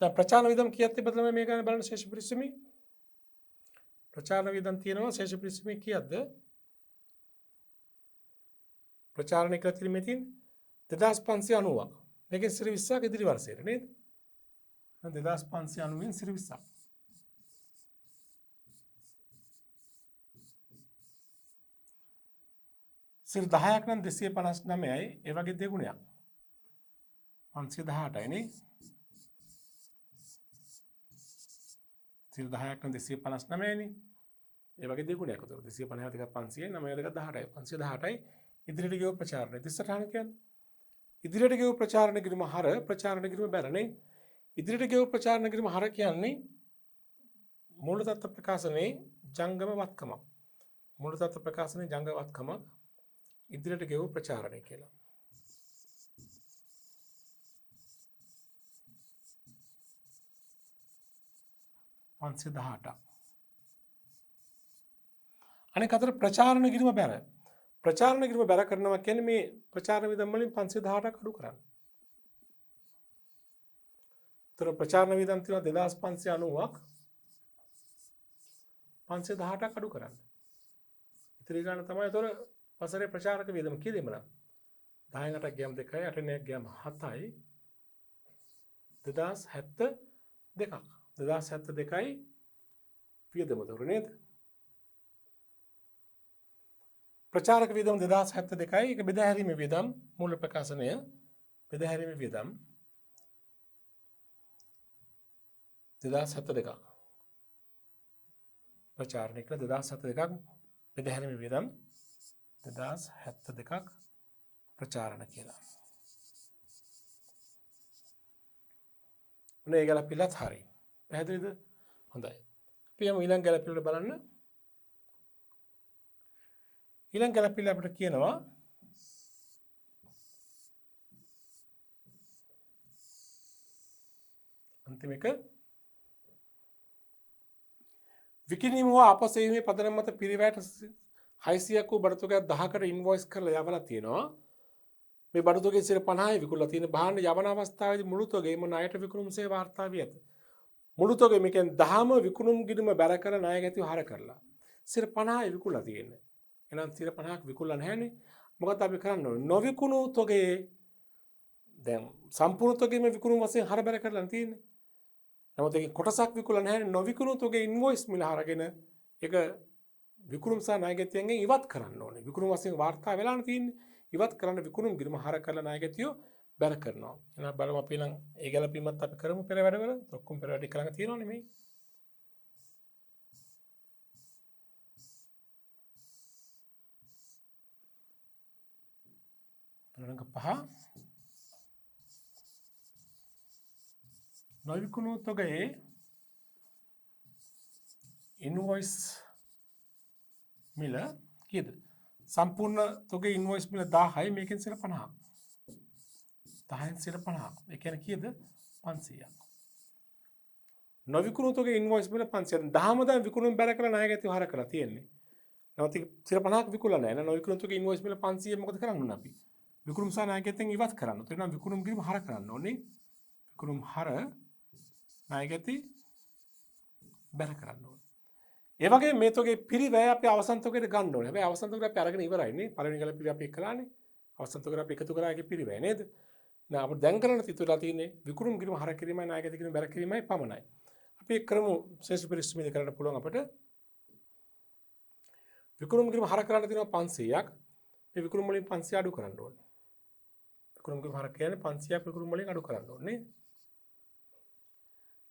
A: දැන් ප්‍රචාරණ වියදම් කීයක් තිබ්බද ළමයි මේ ගානේ බලන්න ශේෂ පරිශ්‍රමී ප්‍රචාරණ වියදම් තියෙනවා ශේෂ පරිශ්‍රමී කීයක්ද ප්‍රචාරණය කියලා තියෙන්නේ මෙතින් 2590ක් මේකේ සිර 20ක් ඉදිරි වර්ෂයට නේද 2590 න් සිර 20ක් සිර 10ක් නම් 259යි ඒ වගේ දෙගුණයක් 518යි නේ සිර 10ක් නම් 259යි නේ ඒ වගේ දෙගුණයක් උතර 250 දෙක 500යි 9 දෙක 18යි 518යි ඉදිරියට ගෙව ප්‍රචාරණය 38 කියන්නේ ඉදිරියට ගෙව ප්‍රචාරණ කිරීම හර ප්‍රචාරණ කිරීම බැරනේ ඉදිරියට ගෙව ප්‍රචාරණ කිරීම හර කියන්නේ මූල තත්ත්ව ප්‍රකාශනයේ ජංගම වත්කමක් මූල තත්ත්ව ප්‍රකාශනයේ ජංගම වත්කමක් ඉදිරියට ගෙව ප්‍රචාරණය කියලා 518ක් අනෙක් අතට ප්‍රචාරණ කිරීම බැර ප්‍රචාරණ කිරීම බැර කරනවා කියන්නේ මේ ප්‍රචාරණ වියදම් වලින් 518ක් අඩු කරන්න. ඒතර ප්‍රචාරණ වියදම් තියෙනවා 2590ක් 518ක් අඩු කරන්න. ඉතිරි ගාන තමයි ඒතර වසරේ ප්‍රචාරක වියදම කීයද මන 10න් 8ක් ගියම 2යි 8න් 1ක් ගියම 7යි 2072ක් 2072යි වියදම උතර නේද? ප්‍රචාරක වියදම 2072යි ඒක බෙදා හැරීමේ වියදම් මූල ප්‍රකාශනය බෙදා හැරීමේ වියදම් 2072ක් ප්‍රචාරණය කළ 2072ක් බෙදා හැරීමේ වියදම් 2072ක් ප්‍රචාරණ කියලා. මොනේ ගැලපිලත් හරි. පැහැදිලිද? හොඳයි. අපි යමු ඊළඟ ගැලපිලට බලන්න. ඊළඟ ගැලපිල්ල අපිට කියනවා අන්තිම එක විකිණීම හෝ අපසෙවීමේ පදනම මත පිරිවැයට 600ක් වූ බඩු තුකයක් 10කට ඉන්වොයිස් කරලා යවලා තියෙනවා. මේ බඩු තුකේ 50යි විකුණලා තියෙන භාණ්ඩ යවන අවස්ථාවේදී මුළු තොගේම ණයට විකුණුම් සේ වාර්තා වී ඇත. මුළු තොගේ මේ කියන්නේ 10ම විකුණුම් ගිණුම බැර කර ණය ගැතිව හර කරලා 50යි විකුණලා තියෙන්නේ. එහෙනම් 50ක් විකුණලා නැහැනේ. මොකද අපි කරන්න ඕනේ? නොවිකුණු තොගේ දැන් සම්පූර්ණ තොගේම විකුණුම් වශයෙන් හර බැර කරලා තියෙන්නේ. නමුත් ඒකේ කොටසක් විකුණලා නැහැ. නොවිකුණු තොගේ ඉන්වොයිස් මිල හරගෙන ඒක විකුණුම් සහ ණයගැතියන්ගෙන් ඉවත් කරන්න ඕනේ. විකුණුම් වශයෙන් වාර්තා වෙලානේ තියෙන්නේ. ඉවත් කරන්න විකුණුම් ගිණුම හර කරලා ණයගැතියෝ බැර කරනවා. එහෙනම් බලමු අපි නම් ඒ ගැලපීමත් අපි කරමු පෙර වැඩවල. ඔක්කොම පෙර වැඩ කරලා තියෙනවනේ මේ. අංක 5 නොවිකුණු තොගයේ ඉන්වොයිස් මිල කීයද? සම්පූර්ණ තොගේ ඉන්වොයිස් මිල 1000යි මේකෙන් 50ක්. 10න් 50ක්. ඒ කියන්නේ කීයද? 500ක්. නොවිකුණු තොගේ ඉන්වොයිස් මිල 500ක්. 10ම දැන් විකුණුම් බැර කරලා ණය ගැතිව හර කරලා තියෙන්නේ. නැවත 50ක් විකුණලා නැහැ. නොවිකුණු තොගේ ඉන්වොයිස් මිල 500 මොකද කරන්න ඕන අපි? විකුණුම් සහ ණයගැතියන් ඉවත් කරන්න. ඒ නම් විකුණුම් කිරීම හර කරන්න ඕනේ. විකුණුම් හර ණයගැති බැර කරන්න ඕනේ. ඒ වගේ මේ තොගේ පිරිවැය අපි අවසන් තොගයට ගන්න ඕනේ. හැබැයි අවසන් තොගයට අපි අරගෙන ඉවරයි නේ. පළවෙනි ගැලපිලි අපි එක්කලානේ. අවසන් තොගයට අපි එකතු කරා ඒකේ පිරිවැය නේද? දැන් අපිට දැන් කරන්න තිතුලා තියෙන්නේ විකුණුම් කිරීම හර කිරීමයි ණයගැති කිරීම බැර කිරීමයි පමණයි. අපි ඒක කරමු ශේෂ පරිශ්‍රමයේදී කරන්න පුළුවන් අපිට. විකුණුම් කිරීම හර කරන්න තියෙනවා 500ක්. මේ විකුණුම් වලින් 500 අඩු කරන්න ඕනේ. විකුණුම් කිරීම හර කියන්නේ 500ක් විකුණුම් වලින් අඩු කරන්න ඕනේ.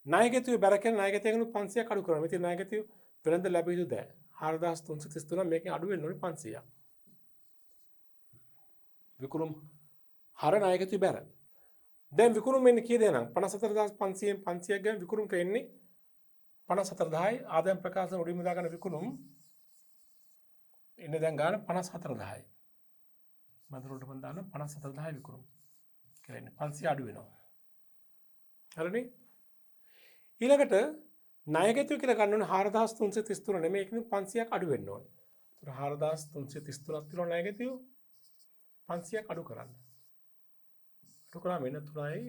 A: ණයගැතිව බැර කරන ණයගැතියන් 500ක් අඩු කරනවා. ඉතින් ණයගැතිව වෙනද ලැබිය යුතු දෑ 4333 මේකෙන් අඩු වෙන්න ඕනේ 500ක්. විකුණුම් හර ණයගැතිය බැර. දැන් විකුණුම් එන්නේ කී දෙනා 54500න් 500ක් ගන්න විකුණුම්ට එන්නේ 54000යි. ආදායම් ප්‍රකාශන උඩින්ම දාගන්න විකුණුම් එන්නේ දැන් ගන්න 54000යි. මදරොල්ට මම දාන්න 54000යි විකුණුම් කියලා එන්නේ 500 අඩු වෙනවා. හරිනේ? ඊළඟට ණයගැතිය කියලා ගන්න ඕනේ 4333 නෙමෙයි ඒකෙන් 500ක් අඩු වෙන්න ඕනේ. ඒතර 4333ක් තියෙනවා ණයගැතිය 500ක් අඩු කරන්න. අඩු කරාම එන්න 3යි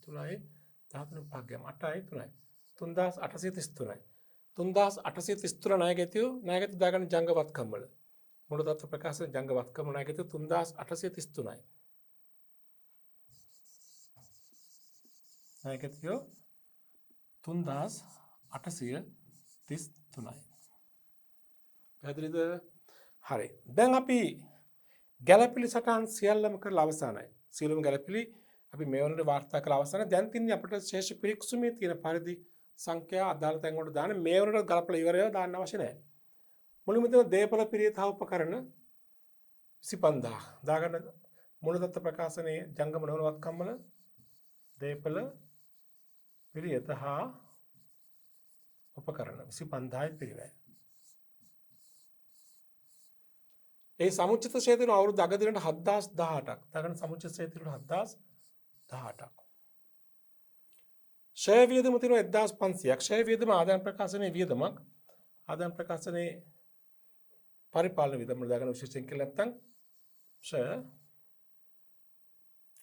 A: 13 පහක් ගම 8යි 3යි 3833යි 3833 ණයගැතිය දාගන්න ජංගවත්කම් වල මුළු තත්ත්ව ප්‍රකාශන ජංගවත්කම ණයගැතිය 3833යි ණයගැතිය 3833යි. පැහැදිලිද? හරි. දැන් අපි ගැළපිලි සටහන් සියල්ලම කරලා අවසానයි. සියලුම ගැළපිලි අපි මේ වනට වාර්තා කරලා අවසానයි. දැන් තින්නේ අපිට ශේෂ පිරික්සුමේ තියෙන පරිදි සංඛ්‍යා අදාළ තැන් වලට දාන්න මේ වනට ගලපලා ඉවරව දාන්න අවශ්‍ය නැහැ. මුලින්ම තියෙන දේපල පිරියත උපකරණ 25000 දාගන්න මුළු තත්ත්ව ප්‍රකාශනයේ ජංගම නොවනවත්කම් වල දේපල පිරියත හා උපකරණ 25000යි පිරිවැය. ඒ සමුච්චිත ක්ෂේත්‍රය අවුරුදු අගදිනට 7018ක්. දාගන්න සමුච්චිත ක්ෂේත්‍රය 7018ක්. ෂය වියදම තියෙනවා 1500ක්. ෂය වියදම ආදායම් ප්‍රකාශනයේ වියදමක්. ආදායම් ප්‍රකාශනයේ පරිපාලන වියදම දාගන්න විශේෂයෙන් කියලා නැත්නම් ෂය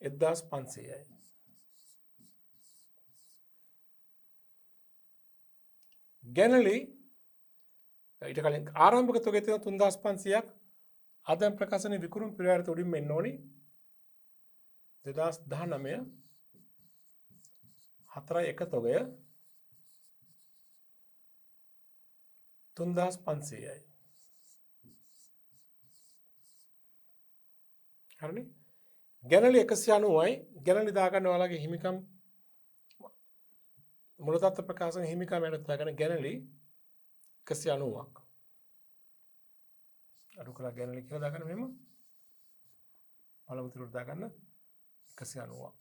A: 1500යි. ගැනලි ඊට කලින් ආරම්භක තොගේ තියෙන 3500ක් ආදායම් ප්‍රකාශනයේ විකුණුම් පිරිවැයට උඩින්ම එන්න ඕනි 2019 4 තොගය 3500යි. හරිනේ? ගැනලි 190යි. ගැනලි දාගන්න ඔයාලගේ හිමිකම් මුළු තත්ත්ව ප්‍රකාශන හිමිකම් යටතේ දාගන්න ගැනලි 190ක්. අඩු කරලා ගැනලි කියලා දාගන්න මෙහෙම පළමු තිරට දාගන්න 190ක්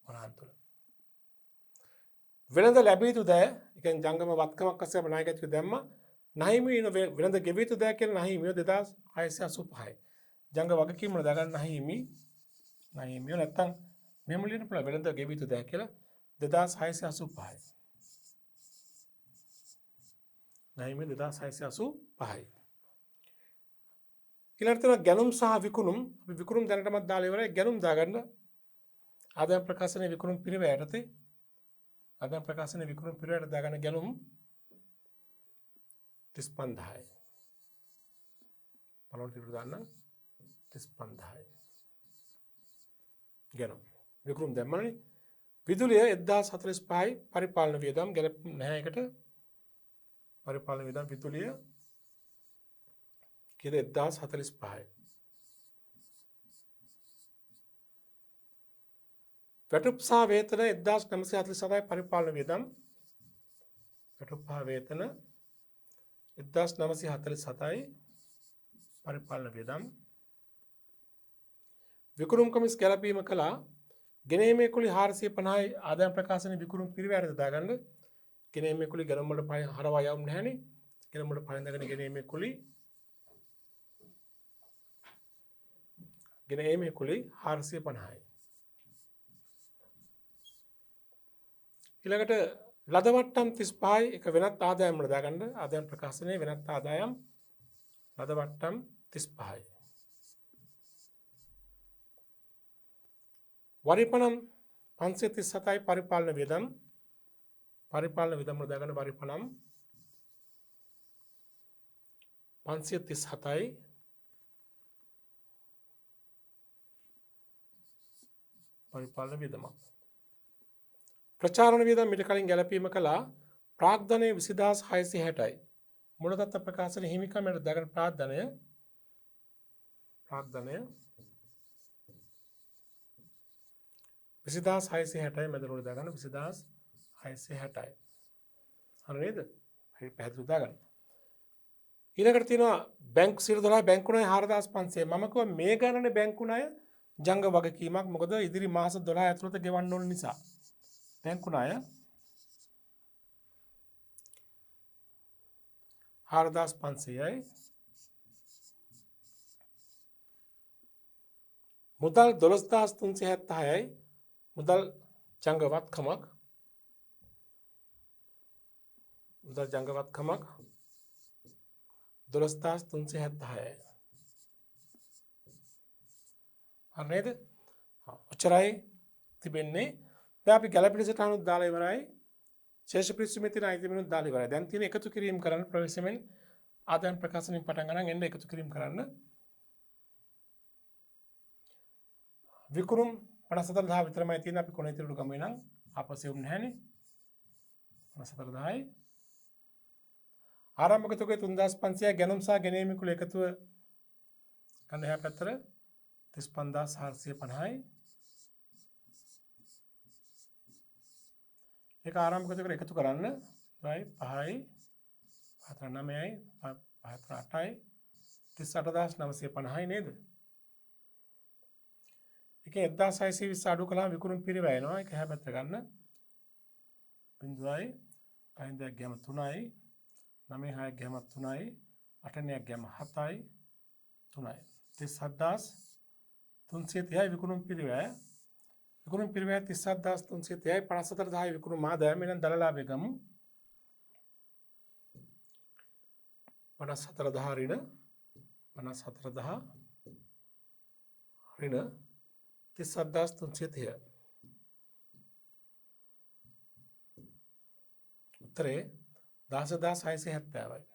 A: වරහන් තුල. වෙනද ලැබිය යුතු දෑ, ඒ කියන්නේ ජංගම වත්කමක් වශයෙන් ණයගැතිය දැම්ම නැහිමින වෙනද ගෙවිය යුතු දෑ කියලා නැහිමිය 2685යි. ජංග වගකීම් වල දාගන්න නැහිමිය නැත්තම් මෙහෙම ලියන්න පුළුවන් වෙනද ගෙවිය යුතු දෑ කියලා 2685යි. නැහිමිය 2685යි. ඊළඟට තියෙනවා ගැනුම් සහ විකුණුම්. අපි විකුණුම් දැනටමත් දාලා ඉවරයි. ගැනුම් දාගන්න ආදායම් ප්‍රකාශනයේ විකුණුම් පිරිවැය යටතේ ආදායම් ප්‍රකාශනයේ විකුණුම් පිරිවැයට දාගන්න ගැනුම් 35000යි. පළවෙනි තිරට දාන්න 35000යි. ගැනුම් විකුණුම් දැම්මනේ. විදුලිය 1045යි පරිපාලන වියදම් ගැලපෙන්නේ නැහැ එකට. පරිපාලන වියදම් විදුලිය කීයද 1045යි. වැටුප් සහ වේතන 1947යි පරිපාලන වියදම්. වැටුප් සහ වේතන 1947යි පරිපාලන වියදම්. විකුණුම් කමිස් ගැලපීම කළා. ගෙනීමේ කුලි 450යි ආදායම් ප්‍රකාශනයේ විකුණුම් පිරිවැයට දාගන්න. ගෙනීමේ කුලි ගණන් වලට පහ හරවා යවුම් නැහැනේ. ගණන් වලට පහෙන් දාගෙන ගෙනීමේ කුලි ගෙනීමේ කුලි 450යි. ඊළඟට ලද වට්ටම් 35යි එක වෙනත් ආදායම් වල දාගන්න. ආදායම් ප්‍රකාශනයේ වෙනත් ආදායම් ලද වට්ටම් 35යි. වරිපණම් 537යි පරිපාලන වියදම්. පරිපාලන වියදම් වල දාගන්න වරිපණම් 537යි පරිපාලන වියදමක්. ප්‍රචාරණ වියදම් ඊට කලින් ගැලපීම කළා. ප්‍රාග්ධනය 20660යි. මුල තත්ත්ව ප්‍රකාශන හිමිකමට දාගන්න ප්‍රාග්ධනය 20660යි මැදට දාගන්න 20660යි. හරි නේද? හරි පැහැදිලිව දාගන්න. ඊළඟට තියෙනවා බැංකු 112 බැංකු ණය 4500. මම කිව්වා මේ ගණනේ බැංකු ණය ජංග වගකීමක්. මොකද ඉදිරි මාස 12 ඇතුළත ගෙවන්න ඕන නිසා. බැංකු ණය 4500යි. මුදල් 12376යි. මුදල් ජංගවත්කමක්. මුදල් ජංගවත්කමක් 12376යි. හරි නේද? ඔච්චරයි තිබෙන්නේ. දැන් අපි ගැළපෙන සටහනුත් දාලා ඉවරයි. ශේෂ පිරිසීමේ තියෙන අයිතිමිනුත් දාලා ඉවරයි. දැන් තියෙන එකතු කිරීම කරන්න ප්‍රවේශමෙන් ආදායම් ප්‍රකාශනයෙන් පටන් ගන්න එන්න එකතු කිරීම කරන්න. විකුණුම් 54000 විතරමයි තියෙන. අපි කොනේ තිරුණු ගමේ නම් ආපස්සෙ උන්නේ නැහනේ. 54000යි. ආරම්භක තුකේ 3500යි. ගැනුම් සහ ගෙනීම් කුල එකතුව ගන්න එහා පැත්තට 35450යි. ඒක ආරම්භක තුකට එකතු කරන්න 5යි 5යි 9යි 8යි 38950යි නේද? එකේ 1620 අඩු කළාම විකුණුම් පිරිවැය එනවා. ඒක එහා පැත්තට ගන්න. 0යි 5ක් ගියම 3යි 9ක් ගියම 3යි 8ක් ගියම 7යි 3යි 37330යි විකුණුම් පිරිවැය. විකුණුම් පිරිවැය 37330යි. 54000යි විකුණුම් ආදායම. එහෙනම් දලලාභය ගමු. 54000 ඍණ 54000 ඍණ 37330. උත්තරේ 10670යි.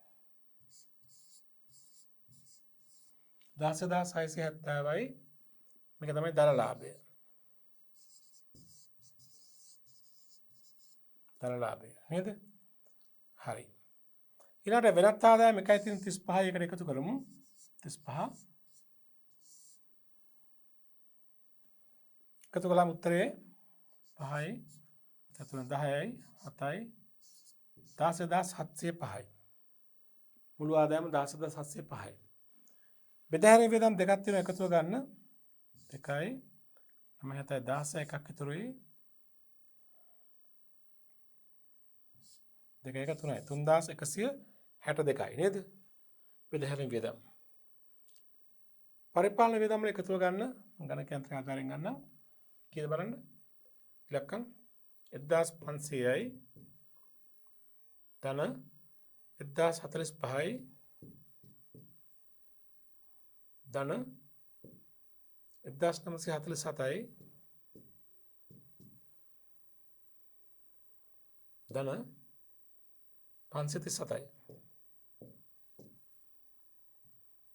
A: 10670යි. මේක තමයි දලලාභය. දලලාභය නේද? හරි. ඊළඟට වෙනත් ආදායම 1.35යි එකට එකතු කරමු. 35 එකතු කළාම උත්තරේ 5යි 10යි 7යි 16705යි. මුළු ආදායම 16705යි. බෙදාහැරීමේ වියදම් දෙකක් තියෙනවා එකතුව ගන්න. 2යි 9 7යි 16 එකක් ඉතුරුයි. 2 1 3යි 3162යි නේද? බෙදාහැරීමේ වියදම්. පරිපාලන වියදම් වල එකතුව ගන්න. ගණක යන්ත්‍රය ආධාරයෙන් ගන්න. කීයද බලන්න? ඉලක්කම් 1500යි ධන 1045යි ධන 1947යි ධන 537යි.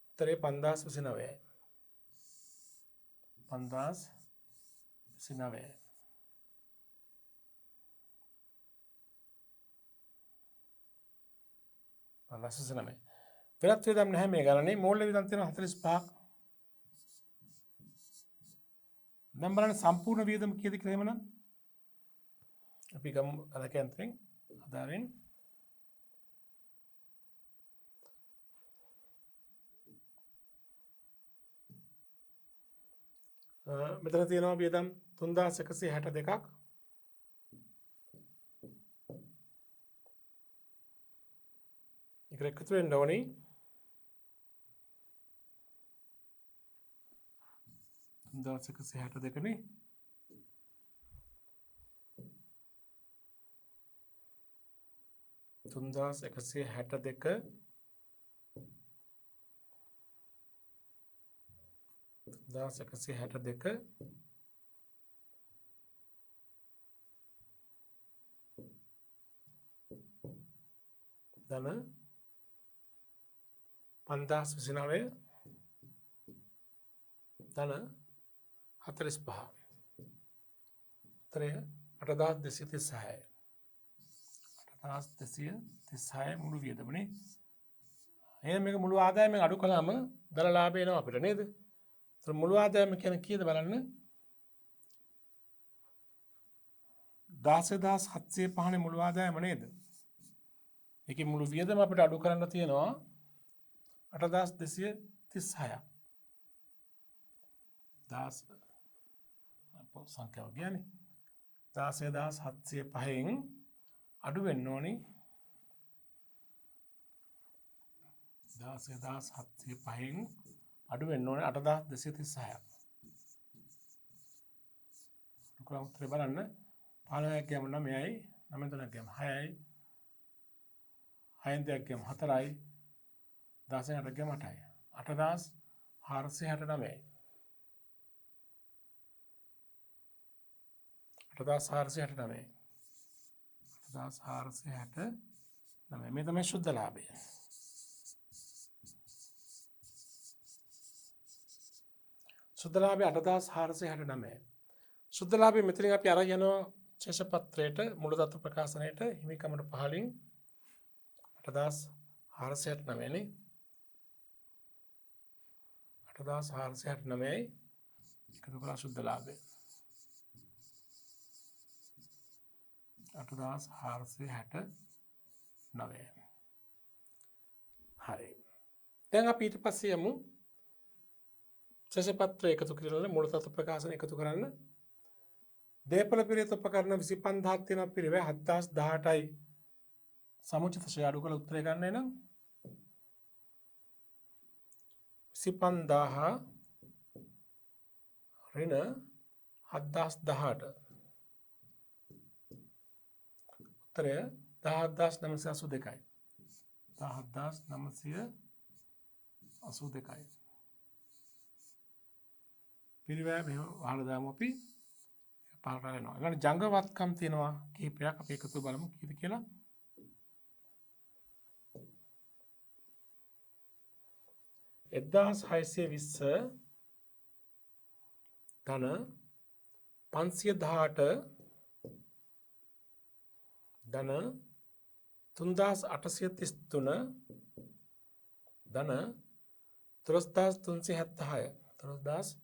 A: උත්තරේ 5029යි. 5029යි. නමයි. වෙනත් වියදම් නැහැ මේ ගණනේ. මූල්‍ය වියදම් තියෙනවා 45ක්. දැන් බලන්න සම්පූර්ණ වියදම කීයද කියලා එහෙමනම්. අපි ගමු අලක යන්ත්‍රයෙන් ආධාරයෙන්. මෙතන තියෙනවා වියදම් 3162ක්. ඒක එකතු වෙන්න ඕනේ. දවස් 162 නේ. තුන්දාස් 162 තුන්දාස් 162 ධන 5029 ධන 45. උත්තරය 8236යි. 8236 මුළු වියදමනේ. එහෙනම් මේක මුළු ආදායමෙන් අඩු කළාම දල ලාභය එනවා අපිට නේද? ඒතර මුළු ආදායම කියන්නේ කීයද බලන්න? 16705 නේ මුළු ආදායම නේද? ඒකේ මුළු වියදම අපිට අඩු කරන්න තියෙනවා 8236ක්. 10 සංඛ්‍යාව කියන්නේ 16705න් අඩු වෙන්න ඕනි 16705න් අඩු වෙන්න ඕනේ 8236ක්. දුකලා උත්තරේ බලන්න 15ක් ගියම 9යි 9 3ක් ගියම 6යි 6න් 2ක් ගියම 4යි 10න් 8ක් ගියම 8යි 8469යි 8469යි 8469 මේ තමයි සුද්ධ ලාභය. සුද්ධ ලාභය 8469. සුද්ධ ලාභය මෙතනින් අපි අරන් යනවා ශේෂ පත්‍රයට මුළු තත්ත්ව ප්‍රකාශනයට හිමිකමට පහලින් 8469 නේ 8469යි එකතු කරලා සුද්ධ ලාභය 8469. හරි. දැන් අපි ඊට පස්සේ යමු ශේෂ පත්‍රය එකතු කරලා මුළු තත්ත්ව ප්‍රකාශන එකතු කරන්න. දේපල පිරිත උපකරණ 25000ක් තියෙන පිරිවේ 7018යි සමුචිත ශ්‍රේය අඩු කරලා උත්තරේ ගන්න එනම් 25000 ඍණ 7018 උත්තරය 17982යි 17982යි පිරිවේ මෙහෙම වහලා දාමු අපි පාරට යනවා. ඊළඟ ජංගවත්කම් තියෙනවා කීපයක් අපි එකතු බලමු කීයද කියලා. එක්දාස් 620 ධන 518 ධන 3833 ධන 13376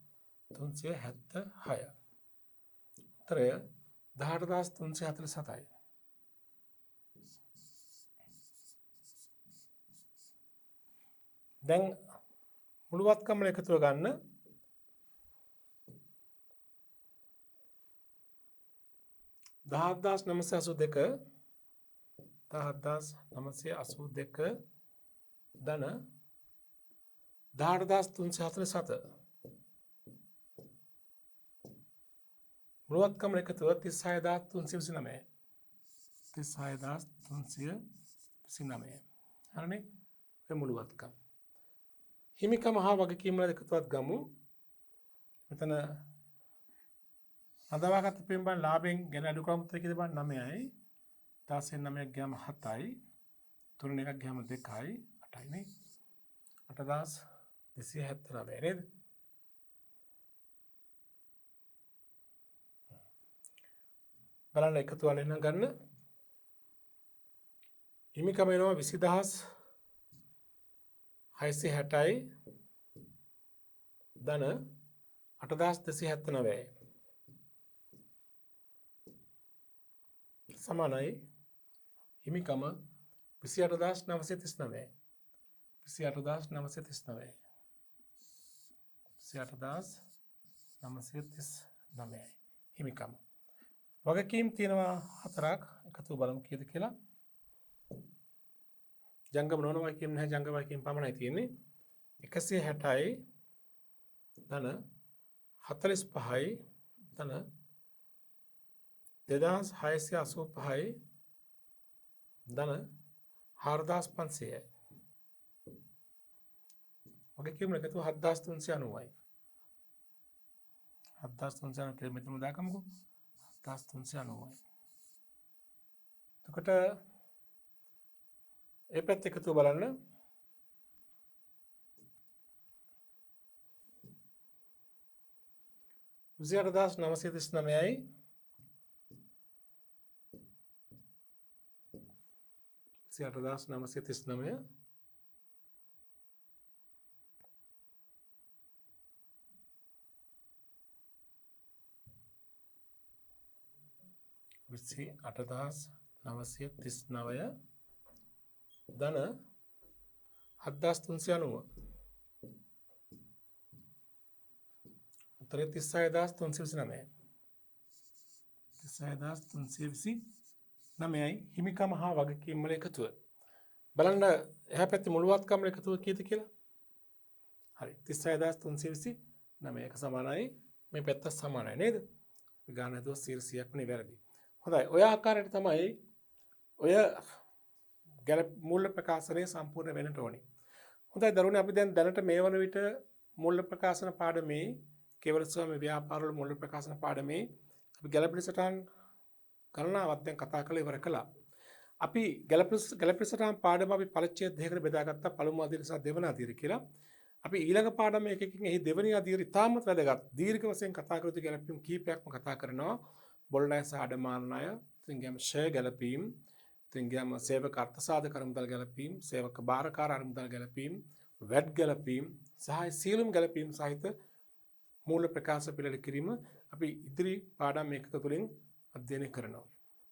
A: 13376 උත්තරය 18347යි. දැන් මුළුවත්කම එකතුව ගන්න 10982 10982 ධන 18347 මුළුවත්කම එකතුව 36329 36329 හරිනේ මේ මුළුවත්කම හිමිකම හා වගකීම් වල එකතුවක් ගමු. මෙතන අදවාගත්ත පින්බන් ලාභයෙන් ගැන අඩු කරමු කීයද බලන්න 9යි 10න් 9ක් ගියාම 7යි 3න් එකක් ගියාම 2යි 8යි නේ 8279 නේද? බලන්න එකතු වල එන්න ගන්න හිමිකම එනවා 20660යි ධන 8279යි සමානයි හිමිකම 28939යි 28939යි 28939යි හිමිකම වගකීම් තියෙනවා 4ක් එකතු බලමු කීයද කියලා. ජංගම නොවන වගකීම් නැහැ ජංගම වගකීම් පමණයි තියෙන්නේ 160යි ධන 45යි ධන 2685යි ධන 4500යි වගකීම් එකතු 7390යි 7390 කියලා මෙතන දාගමුකෝ 7390යි. එතකොට ඒ පැත්ත එකතු බලන්න 28939යි 28939 28939 ධන 7390 උත්තරේ 36329යි. 36329යි හිමිකම හා වගකීම් වල එකතුව. බලන්න එහා පැත්තේ මුළුවත්කම් වල එකතුව කීයද කියලා? හරි 36329 එක සමානයි මේ පැත්ත සමානයි නේද? ගාන හදුව 100ක් නේ වැරදි. හොඳයි ඔය ආකාරයට තමයි ඔය මූල්‍ය ප්‍රකාශනය සම්පූර්ණ වෙන්නට ඕනේ. හොඳයි දරුවනේ අපි දැන් දැනට මේ වන විට මූල්‍ය ප්‍රකාශන පාඩමේ කේවල ස්වාමී ව්‍යාපාර වල මූල්‍ය ප්‍රකාශන පාඩමේ අපි ගැළපෙන සටහන් ගණනාවක් දැන් කතා කරලා ඉවර කළා. අපි ගැළපෙන සටහන් පාඩම අපි පරිච්ඡේද දෙකකට බෙදාගත්තා පළමු අදියර සහ දෙවන අදියර කියලා. අපි ඊළඟ පාඩම එකකින් එහි දෙවනි අදියර ඉතාමත් වැදගත් දීර්ඝ වශයෙන් කතා කර යුතු ගැළපීම් කීපයක්ම කතා කරනවා. බොල් ණය සහ අඩමාන ණය, ඉතින් ගියාම ෂෙයා ගැළපීම්, ඉතින් ගියාම සේවක අර්ථසාධක අරමුදල් ගැළපීම්, සේවක භාරකාර අරමුදල් ගැළපීම්, වැට් ගැළපීම් සහ සියලුම ගැළපීම් සහිත මූල්‍ය ප්‍රකාශ පිළිවෙල කිරීම අපි ඉදිරි පාඩම් එකක තුලින් අධ්‍යයනය කරනවා.